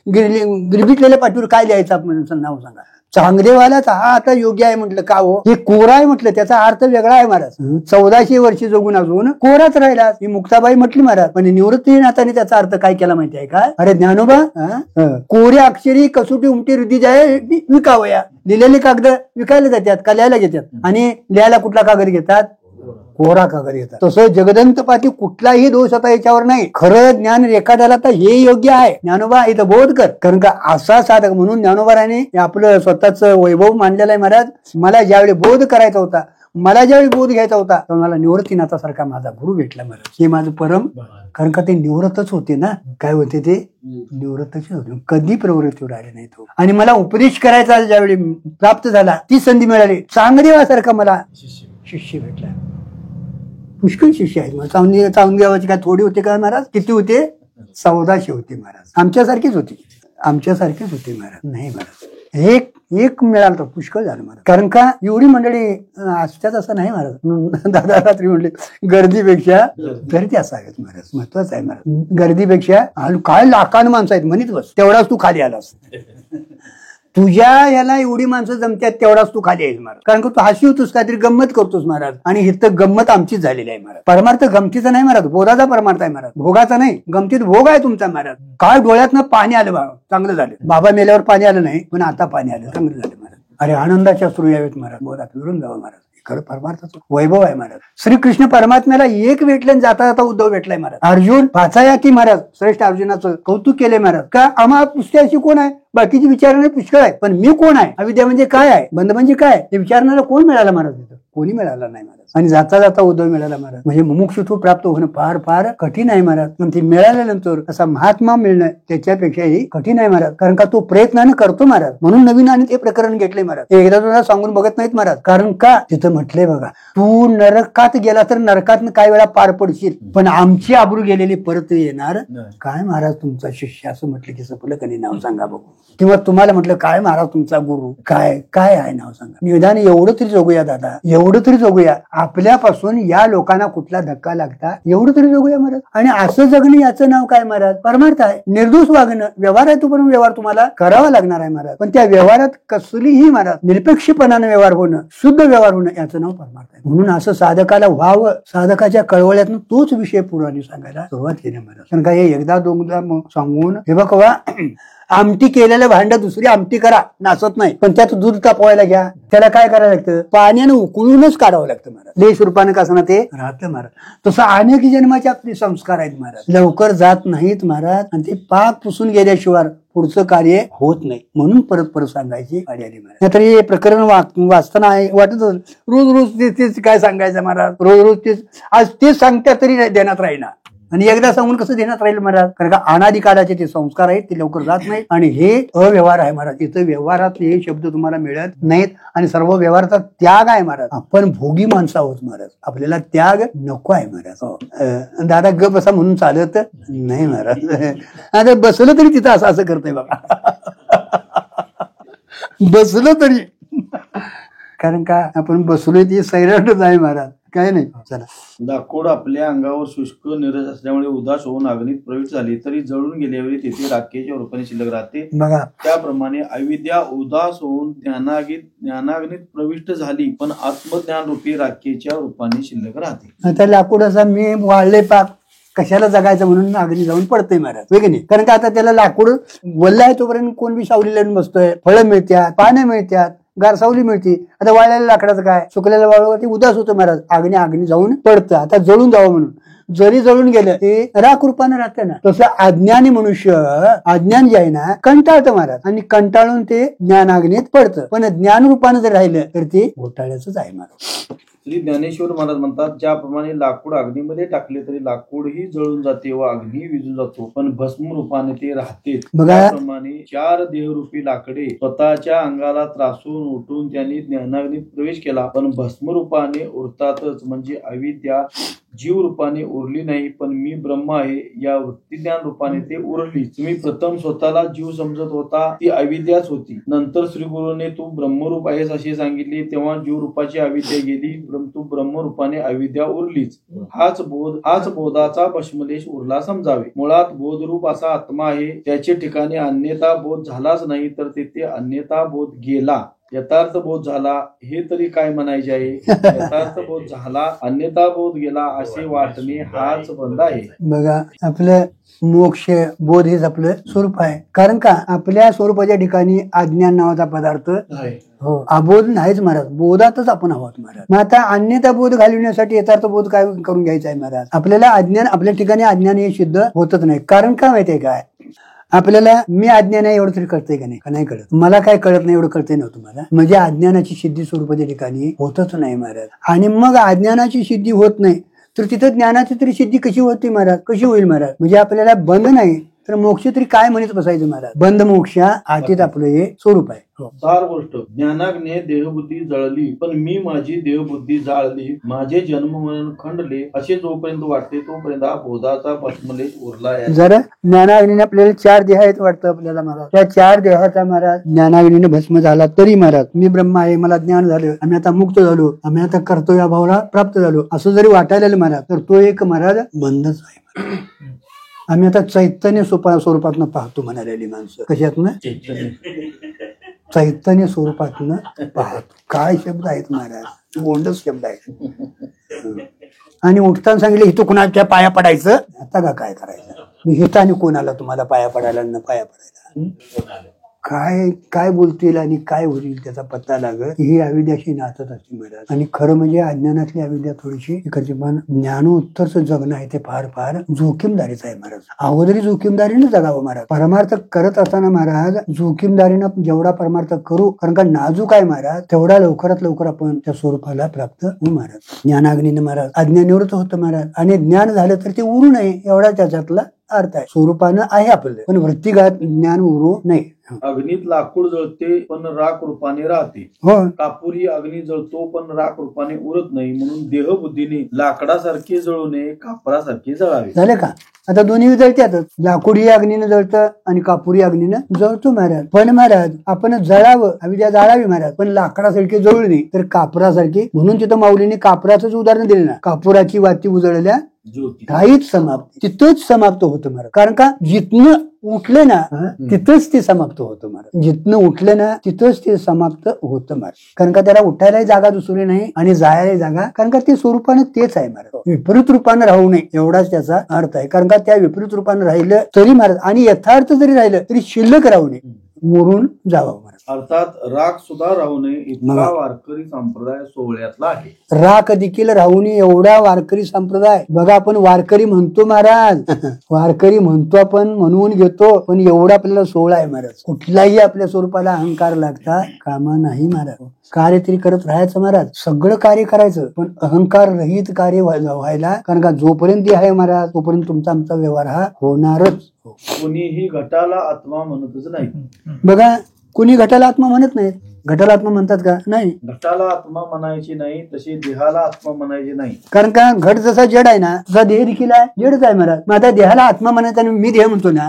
गिरबिटलेल्या पाठीवर काय द्यायचं आपण नाव सांगा. चांगदेवालाच हा आता योग्य आहे म्हटलं का हो, हे कोरा आहे म्हटलं, त्याचा अर्थ वेगळा आहे महाराज. 1400 वर्षी जगून अजून कोराच राहिला, ही मुक्ताबाई म्हटली महाराज. पण निवृत्ती नाताने त्याचा अर्थ काय केला माहिती आहे काय, अरे ज्ञानोबा कोऱ्या अक्षरी कसोटी उमटी हृदय जाय विकावया. लिहिलेले कागद विकायला जातात का लिहायला घेतात, आणि लिहायला कुठला कागद घेतात, कोरा कागद घेतात. तसं जगदंत पाठी कुठलाही दोष आता याच्यावर नाही. खरं ज्ञान रेखाटायला तर हे योग्य आहे, ज्ञानोबा इथं बोध कर. कारण का असा साधक म्हणून ज्ञानोबाराने आपलं स्वतःच वैभव मानलेला आहे महाराज. मला ज्यावेळी बोध करायचा होता, मला ज्यावेळी बोध घ्यायचा होता, तर मला निवृत्तीनाथासारखा माझा गुरु भेटला महाराज. हे माझं परम, कारण का ते निवृत्तच होते ना, काय होते ते निवृत्तच होते, कधी प्रवृत्तीवर आले नाही तो. आणि मला उपदेश करायचा ज्यावेळी प्राप्त झाला, ती संधी मिळाली, चांगदेवासारखा मला शिष्य भेटला. पुष्कळ शिष्य आहेत. चांगदेवाचे काय थोडे होते का महाराज, किती होते, 1400 होते महाराज. आमच्यासारखीच होती, आमच्यासारखीच होते महाराज. नाही महाराज, एक मिळालं तर पुष्कळ झालं महाराज. कारण का एवढी मंडळी असतात असं नाही महाराज. दादा रात्री म्हणले गर्दीपेक्षा गर्दी असाव्यात महाराज, महत्वाचं आहे महाराज. गर्दीपेक्षा काय लाखानं माणसं आहेत म्हणत बस, तेवढाच तू खाली आलास. तुझ्या याला एवढी माणसं जमतात तेवढाच तू खाली येईल महाराज. कारण का तू हसी होतोस, काहीतरी गंमत करतोस महाराज, आणि इथं गंमत आमचीच झालेली आहे महाराज. परमार्थ गमतीचा नाही महाराज, बोधाचा परमार्थ आहे महाराज, भोगाचा नाही. गमतीत भोग आहे तुमचा महाराज. काय डोळ्यातनं पाणी आलं बाबा, चांगलं झालं. बाबा मेल्यावर पाणी आलं नाही, पण आता पाणी आलं, चांगलं झालं महाराज. अरे आनंदाच्या सुरू यावेत महाराज, बोधात विरून जावं महाराज. खरं परमार्थाचं वैभव आहे महाराज. श्रीकृष्ण परमात्म्याला एक भेटलं, जाता जाता उद्धव भेटलाय महाराज. अर्जुन पाचाया की महाराज, श्रेष्ठ अर्जुनाचं कौतुक केले महाराज. का आम्हा पुस्तक अशी कोण आहे, बाकीची विचारणारे पुष्कळ आहे, पण मी कोण आहे, अविद्या म्हणजे काय आहे, बंध म्हणजे काय, हे विचारणारा कोण मिळाला महाराज, तिथं कोणी मिळाला नाही महाराज. आणि जाता जाता उद्धव मिळाला महाराज. म्हणजे मुमुक्षुत्व प्राप्त होणं फार फार कठीण आहे महाराज. पण ते मिळाल्यानंतर असा महात्मा मिळणं त्याच्यापेक्षाही कठीण आहे महाराज. कारण का तो प्रयत्नानं करतो महाराज. म्हणून नवीन आणि ते प्रकरण घेतले महाराज. एकदा तुला सांगून बघत नाहीत महाराज. कारण का तिथं म्हटलंय बघा, तू नरकात गेला तर नरकात काही वेळा पार पडशील, पण आमची आबरू गेलेली परत येणार काय महाराज तुमचा शिष्य, असं म्हटलं की सपलं कधी नाव सांगा बघू. किंवा तुम्हाला म्हटलं काय महाराज तुमचा गुरु काय काय आहे नाव सांगा. निदान एवढं तरी जगूया दादा, एवढं तरी जगूया, आपल्यापासून या लोकांना कुठला धक्का लागता एवढं तरी जगूया महाराज. आणि असं जगणं याचं नाव काय महाराज, परमार्थ आहे. निर्दोष वागणं व्यवहार आहे, तो पण व्यवहार तुम्हाला करावा लागणार आहे महाराज. पण त्या व्यवहारात कसलीही महाराज निरपेक्षपणानं व्यवहार होणं, शुद्ध व्यवहार होणं याचं नाव परमार्थ आहे. म्हणून असं साधकाला व्हावं, साधकाच्या कळवळ्यातून तोच विषय पुराणी सांगायला सुरुवात केली महाराज. कारण काय एकदा दोनदा सांगून हे बघा, आमटी केलेलं भांड दुसरी आमटी करा, नाचत नाही, पण त्यात दूध तापवायला घ्या, त्याला काय करायला लागतं, पाण्यानं उकळूनच काढावं लागतं महाराज. लेश रूपानं कसं ना ते राहतं महाराज. तसं अनेक जन्माचे आपले संस्कार आहेत महाराज, लवकर जात नाहीत महाराज. आणि ते पाक पुसून गेल्याशिवाय पुढचं कार्य होत नाही. म्हणून परत परत सांगायची गाडी आली महाराज. नाहीतर हे प्रकरण वाचताना वाटत रोज रोज तेच काय सांगायचं महाराज, रोज रोज तेच, आज तेच सांगत्या तरी देण्यात राहीना. आणि एकदा सांगून कसं देण्यात राहील महाराज, कारण का अनादी काळाचे ते संस्कार आहेत, ते लवकर जात नाहीत आणि हे अव्यवहार आहे महाराज. इथं व्यवहारातले हे शब्द तुम्हाला मिळत नाहीत आणि सर्व व्यवहाराचा त्याग आहे महाराज. आपण भोगी माणसं आहोत महाराज, आपल्याला त्याग नको आहे महाराज. दादा गप असा म्हणून चालत नाही महाराज. आता बसलं तरी तिथं असं करतंय बघा, बसलं तरी, कारण का आपण बसलोय ती सैराटच आहे महाराज, काय नाही. चला, लाकूड आपल्या अंगावर शुष्क निरस असल्यामुळे उदास होऊन अग्नीत प्रविष्ट झाली तरी जळून गेल्यावेळी तेथे राखेच्या रूपाने शिल्लक राहते. बघा त्याप्रमाणे अविद्या उदास होऊन ज्ञानाग्नीत प्रविष्ट झाली पण आत्मज्ञान रूपी राखेच्या रूपाने शिल्लक राहते. आता लाकूड असा मी वाळले पाक कशाला जगायचं म्हणून अग्नी जाऊन पडतंय महाराज, वेग नाही. कारण का आता त्याला लाकूड वल्ला आहे तोपर्यंत कोण बी सावली लावून बसतोय, फळं मिळतात, पानं मिळतात, गारसावली मिळते. आता वाळलेल्या लाकडाचं काय, सुकलेल्या वाळूवरती उदास होतं महाराज, अग्नी जाऊन पडतं. आता जळून जावं म्हणून जरी जळून गेलं ते राख रूपानं राहतं ना. तसं अज्ञानी मनुष्य, अज्ञान जे आहे ना, कंटाळतं महाराज आणि कंटाळून ते ज्ञानाग्नीत पडतं. पण ज्ञान रूपानं जर राहिलं तर ते घोटाळ्याच आहे महाराज. श्री ज्ञानेश्वर महाराज म्हणतात, ज्याप्रमाणे लाकूड अग्नीमध्ये टाकले तरी लाकूडही जळून जाते व अग्नी विजून जातो पण भस्म रूपाने ते राहते. त्याप्रमाणे 4 देहरूपी लाकडे स्वतःच्या अंगाला त्रासून उठून त्यांनी ज्ञानाग्नीत प्रवेश केला पण भस्म रूपाने उरतातच. म्हणजे अविद्या जीव रूपाने उरली नाही पण मी ब्रह्म आहे या वृत्तीज्ञान रूपाने ते उरली. तुम्ही प्रथम स्वतःला जीव समजत होता ती अविद्याच होती. नंतर श्री गुरुने तू ब्रह्मरूप आहेस असे सांगितले तेव्हा जीव रूपाची अविद्या गेली, तू ब्रह्मरूपाने अविद्या उरलीच. हाच बोधाचा भस्मलेश उरला समजावे. मुळात बोधरूप असा आत्मा आहे, त्याचे ठिकाणी अन्यथा बोध झालाच नाही तर तेथे अन्यथा बोध गेला. यथार्थ बोध झाला हे तरी काय म्हणायचे आहे. यथार्थ बोध झाला अन्यथा बोध गेला असे वाटणे हाच बंध आहे. बघा आपलं मोक्ष बोध हेच आपलं स्वरूप आहे. कारण का आपल्या स्वरूपाच्या ठिकाणी अज्ञान नावाचा पदार्थ हो, अबोध नाहीच महाराज, बोधातच आपण आहोत महाराज. मग आता अन्यथा बोध घालविण्यासाठी यथार्थ बोध काय करून घ्यायचा आहे महाराज. आपल्याला अज्ञान, आपल्या ठिकाणी अज्ञान हे सिद्ध होतच नाही. कारण काय माहितीये काय, आपल्याला मी अज्ञान आहे एवढं तरी कळतंय का नाही, का नाही कळत. मला काय कळत नाही एवढं कळतंय नव्हतं मला. म्हणजे अज्ञानाची सिद्धी स्वरूपाच्या ठिकाणी होतच नाही महाराज. आणि मग अज्ञानाची सिद्धी होत नाही तर तिथं ज्ञानाची तरी सिद्धी कशी होती महाराज, कशी होईल महाराज. म्हणजे आपल्याला बंध नाही तर मोक्ष तरी काय म्हणत बसायचं महाराज. बंध मोक्षा आतीत आपलं हे स्वरूप आहे. सार गोष्ट, ज्ञानाग्ने देहबुद्धी जळली पण मी माझी देहबुद्धी जाळली, माझे जन्म मरण खंडले असे जोपर्यंत वाटते तोपर्यंत हा बोधाचा भस्मलेश उरला आहे. जरा ज्ञानाग्नीने आपल्याला 4 देह आहेत वाटतं आपल्याला महाराज. त्या 4 देहाचा महाराज ज्ञानाग्नीने भस्म झाला तरी महाराज मी ब्रह्म आहे, मला ज्ञान झालं, आम्ही आता मुक्त झालो, आम्ही आता कर्तव्य भावाला प्राप्त झालो असं जरी वाटायला महाराज तर तो एक महाराज बंधच आहे. आम्ही आता चैतन्य स्वरूपातनं पाहतो म्हणालेली माणसं. कशातनं, चैतन्य स्वरूपातनं पाहतो. काय शब्द आहेत महाराज, गोंडच शब्द आहेत. आणि उठताना सांगितले इथं कुणाच्या पाया पडायचं, आता का काय करायचं, मी हिथं आणि कोणाला तुम्हाला पाया पडायला न पाया पडायला. काय काय बोलतील आणि काय होईल त्याचा पत्ता लागत. ही अविद्याशी नाचत असते महाराज. आणि खरं म्हणजे अज्ञानातली अविद्या थोडीशी इकडची, पण ज्ञानोत्तरचं जगणं आहे ते फार फार जोखीमदारीच आहे महाराज. अगोदरी जोखीमदारीनं जगावं महाराज. परमार्थ करत असताना महाराज जोखीमदारीनं जेवढा परमार्थ करू, कारण का नाजूक आहे महाराज, तेवढा लवकरात लवकर आपण त्या स्वरूपाला प्राप्त होऊ महाराज. ज्ञानाग्नीनं महाराज अज्ञान निवृत्त होतं महाराज. आणि ज्ञान झालं तर ते उरू नये एवढा त्याच्यातला अर्थ आहे. स्वरूपानं आहे आपलं, पण वृत्तीघात ज्ञान उरू नये. अग्नीत लाकूड जळते पण राख रूपाने राहते. हो, कापूरही अग्नी जळतो पण राख रूपाने उरत नाही. म्हणून देहबुद्धीने लाकडासारखे जळू नये, कापरासारखे जळावे. झालं का. आता दोन्ही जळत्यातच. लाकूडही अग्नीनं जळतं आणि कापुरी अग्नीनं जळतो महाराज. पण महाराज आपण जळावं, अविद्या जाळावी महाराज, पण लाकडासारखी जळू नये तर कापरासारखी. म्हणून तिथं माऊलीने कापराचंच उदाहरण दिलं ना. कापुराची वाती उजळल्या काहीच समाप्त, तिथंच समाप्त होतं महाराज. कारण का जिथनं उठलं ना तिथंच ते समाप्त होतं महाराज. जिथनं उठलं ना तिथंच ते समाप्त होतं महाराज. कारण का त्याला उठायलाही जागा दुसरी नाही आणि जायलाही जागा, कारण का ते स्वरूपानं तेच आहे महाराज. विपरीत रूपानं राहू नये एवढाच त्याचा अर्थ आहे. कारण का त्या विपरीत रूपानं राहिलं तरी महाराज आणि यथार्थ जरी राहिलं तरी शिल्लक राहू नये. मोरून जावं महाराज. अर्थात राग सुद्धा राहू नये इतका वारकरी संप्रदाय सोहळ्यातला आहे. राख देखील राहून एवढा वारकरी संप्रदाय बघा. आपण वारकरी म्हणतो महाराज, वारकरी म्हणतो आपण, म्हणून घेतो, पण एवढा आपल्याला सोहळा आहे महाराज. कुठलाही आपल्या स्वरूपाला अहंकार लागता कामा नाही महाराज. कार्य तरी करत राहायचं महाराज, सगळं कार्य करायचं, पण अहंकार रहित कार्य व्हायला. कारण का जोपर्यंत ते आहे महाराज तोपर्यंत तुमचा आमचा व्यवहार हा होणारच. कोणीही घटाला आत्मा म्हणतच नाही. बघा, कुणी घटाला आत्मा म्हणत नाही. घटाला आत्मा म्हणतात का? नाही. घटाला आत्मा म्हणायची नाही तशी देहाला आत्मा म्हणायची नाही. कारण का घट जसा जड आहे ना तसा देह देखील आहे, जडच आहे महाराज. मग आता देहाला आत्मा म्हणायचं आणि मी देह म्हणतो ना,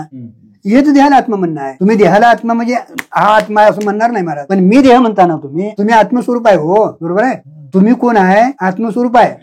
हेच देहाला आत्मा म्हणणं आहे. तुम्ही देहाला आत्मा म्हणजे हा आत्मा असं म्हणणार नाही महाराज, पण मी देह म्हणता ना तुम्ही आत्मस्वरूप आहे. हो बरोबर आहे. तुम्ही कोण आहे? आत्मस्वरूप आहे.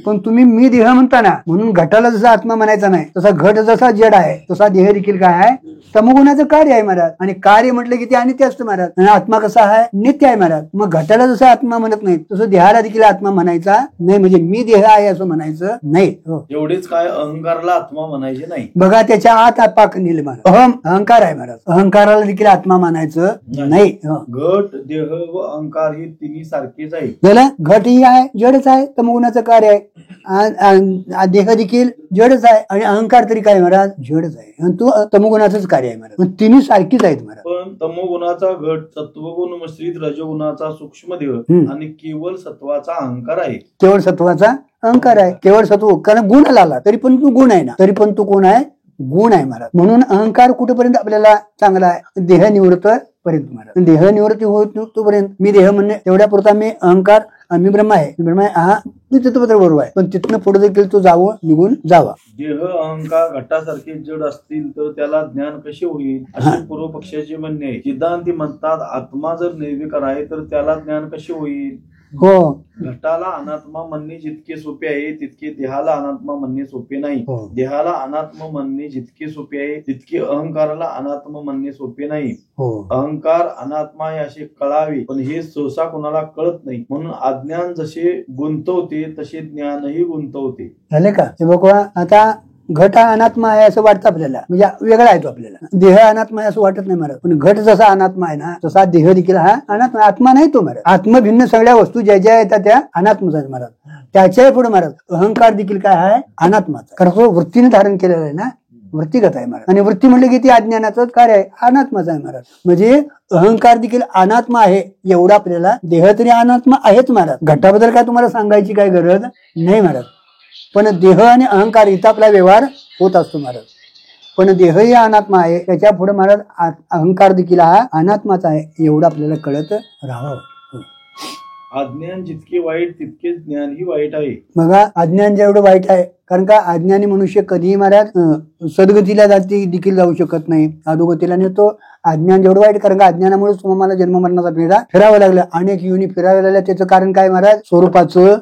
पण तुम्ही मी देह म्हणता ना, म्हणून घटाला जसा आत्मा म्हणायचा नाही, तसा घट जसा जड आहे तसा देह देखील काय आहे? तमोगुणाचं कार्य आहे महाराज. आणि कार्य म्हटलं की ते अनित्य असतं महाराज. आणि आत्मा कसा आहे? नित्य आहे महाराज. मग घटाला जसं आत्मा म्हणत नाही तसं देहाला देखील आत्मा म्हणायचा नाही, म्हणजे मी देह आहे असं म्हणायचं नाही. हो, एवढीच काय अहंकाराला आत्मा म्हणायचे नाही. बघा, त्याच्या आत पाक नेले महाराज. अहंकार आहे महाराज, अहंकाराला देखील आत्मा म्हणायचं नाही. घट, देह व अहंकार हे तिन्ही सारखेच आहे. झालं. घट ही आहे, जडच आहे, तमोगुणाचं कार्य आहे. देह देखील जडच आहे आणि अहंकार तरी काय महाराज? जडच आहे. आणि तो तमोगुणाचंच कार्य आहे महाराज. तिन्ही सारखीच आहेत महाराज. पण तमोगुणाचा घट, सत्वगुण मिश्रित रजगुणाचा सूक्ष्म देह आणि केवळ सत्वाचा अहंकार आहे. केवळ सत्वाचा अहंकार आहे. केवळ सत्व, कारण गुण आला तरी पण तू गुण आहे ना, तरी पण तू कोण आहे? गुण आहे महाराज. म्हणून अहंकार कुठेपर्यंत आपल्याला चांगला आहे? देह निवृत्त पर्यंत महाराज. देह निवृत्ती होत तोपर्यंत मी देह म्हणणे तेवढ्या पुरता मी अहंकार, मी ब्रह्म आहे, ब्रह्म आहे हा तिथं बरोबर आहे, पण तिथनं पुढे देखील तो निघून जावा. देह अहंकार घटासारखे जड असतील तर त्याला ज्ञान कसे होईल असे पूर्व पक्षाचे म्हणणे आहे. सिद्धांती म्हणतात आत्मा जर निर्विकार आहे तर त्याला ज्ञान कसे होईल? हो, घटाला अनात्मा म्हणणे जितके सोपे आहे तितके देहाला अनात्मा म्हणणे सोपे नाही. देहाला अनात्मा म्हणणे जितके सोपे आहे तितके अहंकाराला अनात्मा म्हणणे सोपे नाही. अहंकार अनात्मा आहे असे कळावे, पण हे सहसा कोणाला कळत नाही. म्हणून अज्ञान जसे गुंतवते तसे ज्ञानही गुंतवते. झाले का? हे बघा, आता घट हा अनात्मा आहे असं वाटतं आपल्याला, म्हणजे वेगळा आहे तो आपल्याला. देह अनात्मा आहे असं वाटत नाही महाराज. पण घट जसा अनात्मा आहे ना तसा देह देखील हा अनात्मा, आत्मा नाही तो महाराज. आत्मभिन्न सगळ्या वस्तू ज्या ज्या येतात त्या अनात्माच आहेत महाराज. त्याच्याही पुढे महाराज अहंकार देखील काय आहे? अनात्माचा. कारण तो वृत्तीने धारण केलेला आहे ना, वृत्तीगत आहे महाराज. आणि वृत्ती म्हणलं की ती अज्ञानाचं कार्य आहे, अनात्माचं आहे महाराज. म्हणजे अहंकार देखील अनात्मा आहे एवढा आपल्याला, देह तरी अनात्मा आहेच महाराज. घटाबद्दल काय तुम्हाला सांगायची काय गरज नाही महाराज. पण देह आणि अहंकार इथं आपला व्यवहार होत असतो महाराज. पण देहही अनात्मा आहे, त्याच्या पुढे महाराज अहंकार देखील हा अनात्माचा आहे एवढं आपल्याला कळत राहावं. अज्ञान जितके वाईट तितके ज्ञानही वाईट आहे. बघा, अज्ञान जेवढं वाईट आहे, कारण का अज्ञानी मनुष्य कधीही महाराज सद्गतीला देखील जाऊ शकत नाही, अधोगतीला नेतो. अज्ञान जेवढं वाईट, कारण का अज्ञानामुळेच तुम्हाला जन्म मरणाचा फेरा फिरावं लागला. अनेक युनी फिरावं लागल्या. त्याचं कारण काय महाराज? स्वरूपाचं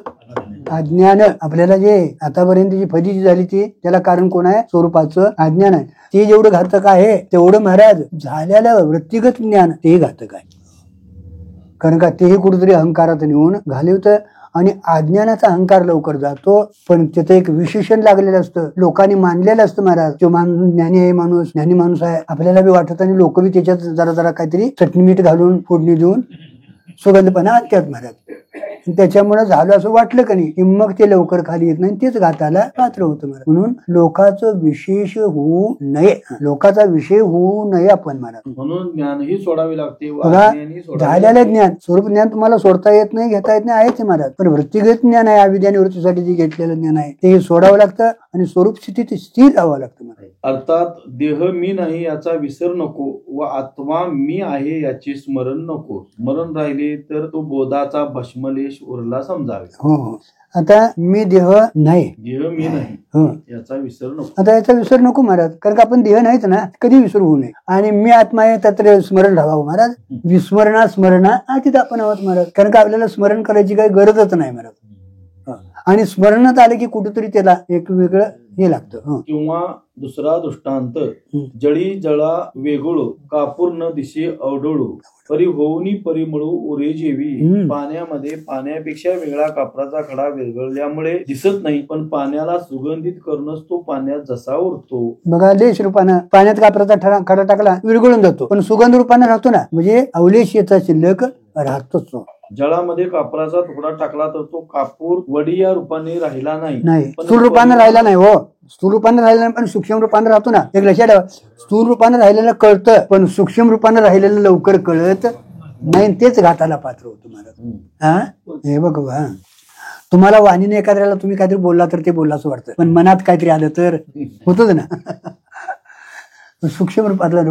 अज्ञान. आपल्याला जे आतापर्यंत जी फजिती झाली ती त्याला कारण कोण आहे? स्वरूपाचं अज्ञान आहे. ते जेवढं घातक आहे तेवढं महाराज झालेलं वृत्तिगत ज्ञान तेही घातक आहे. कारण का तेही कुठेतरी अहंकारात नेऊन घालवतं आणि अज्ञानाचा अहंकार लवकर जातो. पण त्याचं एक विशेषण लागलेलं असतं, लोकांनी मानलेलं असतं महाराज. तो माणूस ज्ञानी आहे, ज्ञानी माणूस आहे आपल्याला बी वाटत, आणि लोक बी त्याच्यात जरा जरा काहीतरी चटणी मीठ घालून फोडणी देऊन सुगंधपणा आणतात महाराज. त्याच्यामुळे झालं असं वाटलं का नाही, मग ते लवकर खाली येत नाही, तेच घाताला पात्र होतं महाराज. म्हणून लोकांचं विशेष होऊ नये, लोकांचा विषय होऊ नये आपण महाराज. म्हणून ज्ञानही सोडावे लागते. झालेलं ज्ञान, स्वरूप ज्ञान तुम्हाला सोडता येत नाही, घेता येत नाही, आहेच महाराज. पण वृत्तिगत ज्ञान आहे, अविद्या निवृत्तीसाठी जे घेतलेलं ज्ञान आहे ते सोडावं लागतं आणि स्वरूप स्थितीत स्थिर राहावं लागतं महाराज. अर्थात देह मी नाही याचा विसर नको व आत्मा मी आहे याचे स्मरण नको. स्मरण राहिले तर तो बोधाचा भस्मलेश उरला समजावे. हो, आता मी देह नाही, देह मी नाही याचा विसर नको. आता याचा विसर नको महाराज, कारण का आपण देह नाहीच ना, कधी विसरू होऊ नये. आणि मी आत्मा आहे तर स्मरण राहावं महाराज. विस्मरणा स्मरणा तिथं आपण आहोत महाराज. कारण का आपल्याला स्मरण करायची काही गरजच नाही महाराज. आणि स्मरणात आलं की कुठेतरी त्याला एक वेगळं हे लागतं. किंवा दुसरा दृष्टांत, जळी जळा वेगळो कापूर न दिसे अवडळू परी होऊनी परिमळू उरे जेवी. पाण्यामध्ये पाण्यापेक्षा वेगळा कापराचा खडा विरघळल्यामुळे दिसत नाही, पण पाण्याला सुगंधित करूनच तो पाण्यात जसा उरतो. बघा, लेश रूपानं पाण्यात कापराचा खडा टाकला विरघळून जातो, पण सुगंध रूपानं राहतो ना, म्हणजे अवलेशीचा शिल्लक राहतोच. जळामध्ये कापराचा तुकडा टाकला तर तो कापूर वडी या रूपाने राहिला नाही, स्थूल रूपानं राहिला नाही. हो, स्थूल रूपानं राहिला नाही, पण सूक्ष्म रूपानं राहतो ना. एक लक्षात ठेवा, स्थूल रूपानं राहिलेलं कळतं, पण सूक्ष्म रूपानं राहिलेलं लवकर कळत नाही, तेच घाटाला पात्र होतं मला. हे बघ, तुम्हाला वाणीने एखाद्याला तुम्ही काहीतरी बोलला तर ते बोलला असं वाटतं, पण मनात काहीतरी आलं तर होतच ना. सूक्ष्म रूपातला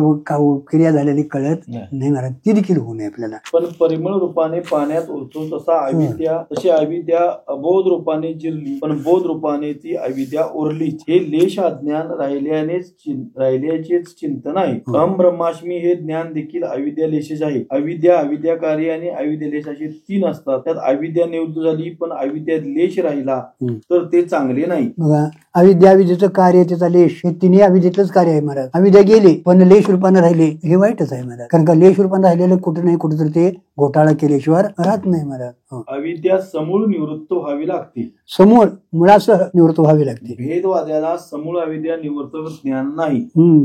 क्रिया झालेली कळत नाही महाराज, ती देखील होऊ नये आपल्याला. पण परिमळ रूपाने पाण्यात उरतो तसा अविद्या, तशी अविद्या अबोध रूपाने जिरली, पण बोध रूपाने ती अविद्या उरलीच. हे लेश अज्ञान राहिल्याचेच चिंतन आहे. अहम ब्रह्मास्मी हे ज्ञान देखील अविद्या लेशच आहे. अविद्या, अविद्याकारी आणि अविद्या लेश असे 3 असतात. त्यात अविद्या निवृत्त झाली पण अविद्या लेश राहिला तर ते चांगले नाही. बघा, अविद्या, अविद्येचं कार्य, त्याचा लेश, हे तिन्ही अविद्येतलंच कार्य आहे महाराज. अविद्या गेली पण लेश रूपानं राहिले हे वाईटच आहे महाराज, कारण का लेश रूपानं राहिलेलं कुठे नाही कुठेतरी ते घोटाळा केल्याशिवाय राहत नाही महाराज. अविद्या समूळ निवृत्त व्हावी लागते, समूळ मुळासह निवृत्त व्हावी लागते. भेदवाद्याला समूळ अविद्या निवृत्त ज्ञान नाही.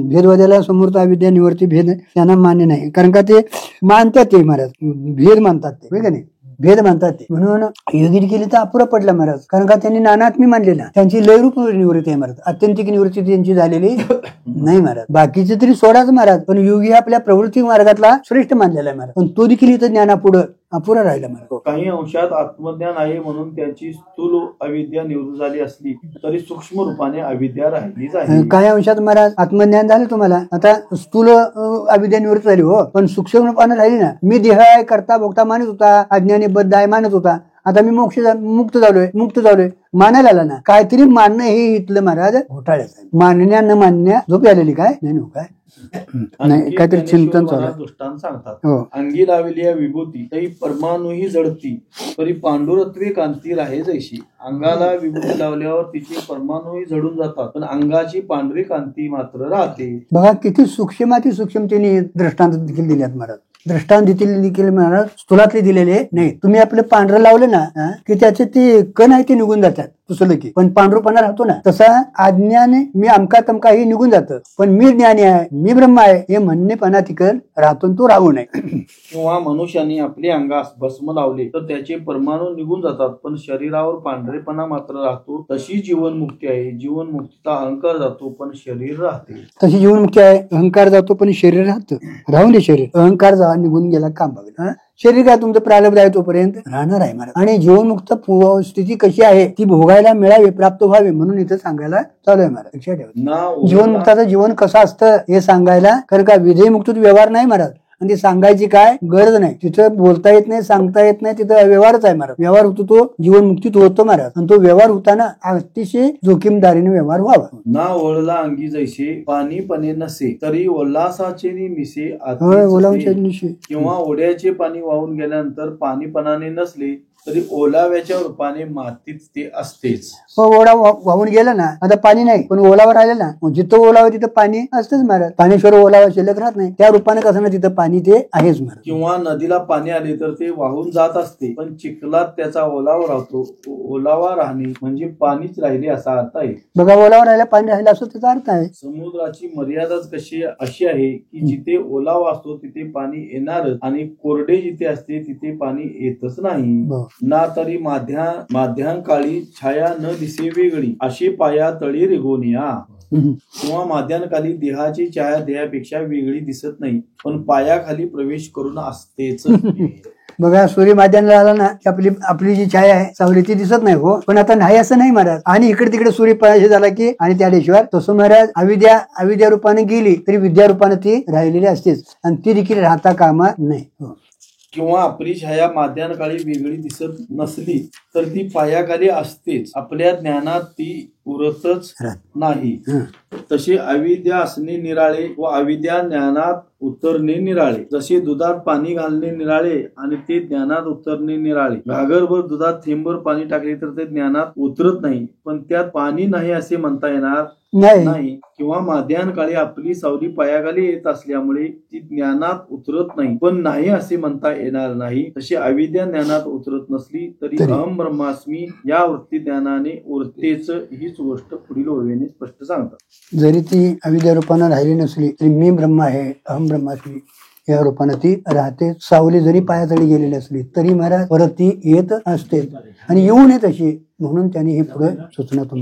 भेदवाद्याला समूर्त अविद्या निवृत्ती भेद त्यांना मान्य नाही, कारण का ते मानतात, ते महाराज भेद मानतात, ते का नाही, भेद मानतात ते. म्हणून योगिनी केली तर अपुरा पडला महाराज, कारण का त्यांनी नानात्मी मानले ना, त्यांची लयरूप निवृत्ती आहे महाराज, आत्यंतिक निवृत्ती त्यांची झालेली नाही महाराज. बाकीचे तरी सोडाच महाराज, पण योगी आपल्या प्रवृत्ती मार्गातला श्रेष्ठ मानलेला आहे महाराज, पण तो देखील इथं ज्ञानापुढं अपुरा राहिला महाराज. काही अंशात आत्मज्ञान आहे म्हणून त्याची स्थूल अविद्या निवृत्त झाली असली तरी सूक्ष्म रूपाने अविद्या राहिलीच आहे. काही अंशात महाराज आत्मज्ञान झालं तुम्हाला, आता स्थूल अविद्या निवृत्त झाली हो, पण सूक्ष्म रूपाने राहिली ना. मी देह आहे, करता भोगता मानत होता, अज्ञानी बद्ध आहे मानत होता, आता मी मुक्त झालोय मानायला आला ना. काहीतरी मानणं हे इथलं महाराज घोटाळ्याचं आहे. मानण्या न मानण्या झोप आलेली काय नाही काय नाही, काहीतरी चिंतन चालू. दृष्टांत सांगतात, अंगी लावली विभूती तरी परमाणुही जडती तरी पांडुरत्वे कांती राहे जैशी. अंगाला विभूती लावल्यावर तिचे परमाणुही जडून जातात, पण अंगाची पांढरी कांती मात्र राहते. बघा किती सूक्ष्मतेने दृष्टांत देखील दिल्यात महाराज. दृष्टांत देखील महाराज स्थूलातले दिलेले नाही. तुम्ही आपलं पांढरं लावलं ना की त्याचे ते कण आहे ते निघून जातात पुसलं की, पण पांढरूपणा राहतो ना, तसा अज्ञाने मी अमका तमका हे निघून जातं, पण मी ज्ञानी आहे, मी ब्रह्म आहे हे म्हणणेपणा तिकड राहतो, तो राहू नये. किंवा मनुष्याने आपले अंगास भस्म लावले तर त्याचे परमाणू निघून जातात, पण शरीरावर पांढरेपणा मात्र राहतो. तशी जीवनमुक्ती आहे. जीवनमुक्तीचा अहंकार जातो पण शरीर राहते. तशी जीवनमुक्ती आहे, अहंकार जातो पण शरीर राहतं. राहून दे शरीर, अहंकार जा निघून गेला काम बघा. शरीर काय तुमचं प्रारब्ध आहे तोपर्यंत राहणार आहे महाराज. आणि जीवनमुक्त स्थिती कशी आहे ती भोगायला मिळावी, प्राप्त व्हावी म्हणून इथं सांगायला चालू आहे महाराज. लक्षात ठेवा, जीवनमुक्ताचं जीवन कसं असतं हे सांगायला, कारण का विधेयमुक्त व्यवहार नाही महाराज, आणि ती सांगायची काय गरज नाही. तिथं बोलता येत नाही, सांगता येत नाही, तिथं व्यवहारच आहे महाराज. व्यवहार होतो तो जीवनमुक्तीत होतो महाराज, आणि तो व्यवहार होताना अतिशय जोखीमदारीने व्यवहार व्हावा. ना ओळला अंगी जैसे पाणी पणे नसे तरी उल्हासाचे मिसे किंवा ओढ्याचे पाणी वाहून गेल्यानंतर पाणीपणाने नसले तरी ओलाव्याच्या रूपाने मातीत ते असतेच. ओढा वाहून गेला ना, आता पाणी नाही पण ओलावा राहिला ना, जिथं ओलावा तिथं पाणी असतंच महाराज. पाण्याशिवाय ओलावा शिल्लक राहत नाही, त्या रूपाने कसं ना तिथं पाणी ते आहेच महाराज. किंवा नदीला पाणी आले तर ते वाहून जात असते, पण चिखलात त्याचा ओलावा राहतो. ओलावा राहणे म्हणजे पाणीच राहिले असा अर्थ आहे. बघा, ओलावा राहिला पाणी राहिला असं त्याचा अर्थ आहे. समुद्राची मर्यादाच कशी अशी आहे की जिथे ओलावा असतो तिथे पाणी येणारच, आणि कोरडे जिथे असते तिथे पाणी येतच नाही. ना तरी माध्यांकाळी छाया न दिसे वेगळी अशी पाया तळी रेगोनिया. किंवा माध्यांकाली देहाची छाया देहापेक्षा वेगळी दिसत नाही, पण पायाखाली प्रवेश करून असतेच. बघा, सूर्य माध्याला आला ना आपली जी छाया आहे सावली ती दिसत नाही हो, पण आता नाही असं नाही महाराज. आणि इकडे तिकडे सूर्य प्रकाश झाला की आणि त्याशिवाय तसं महाराज अविद्या रूपाने गेली तरी विद्या रूपाने ती राहिलेली असतेच, आणि ती देखील राहता कामा नाही. किंवा आपली छाया माध्यांकाळी वेगळी दिसत नसली तर ती पायाखाली असतेच. आपल्या ज्ञानात ती उरतच राहत. नाही. हं. तसे अविद्या असणे निराळे व अविद्या ज्ञानात उतरणे निराळे. जसे दुधात पाणी घालणे निराळे आणि ते ज्ञानात उतरणे निराळे. घागरभर दुधात थेंबभर पाणी टाकले तर ते ज्ञानात उतरत नाही, पण त्यात पाणी नाही असे म्हणता येणार नाही. किंवा माध्यान काळी आपली सावली पायाखाली येत असल्यामुळे ती ज्ञानात उतरत नाही, पण नाही असे म्हणता येणार नाही. तशी अविद्या ज्ञानात उतरत नसली तरी अहम ब्रह्मास्मी या वृत्ती ज्ञानाने उरतेच. हीच गोष्ट पुढील ओळीने स्पष्ट सांगतात. जरी ती अविद्या रूपानं राहिली नसली तरी मी ब्रह्म आहे, अहम ब्रह्मास्मी या रूपानं ती राहते. सावली जरी पायातळी गेलेली असली तरी महाराज परत ती येत असते आणि येऊ नये तशी, म्हणून त्यांनी ही पुढे सूचना तुम्ही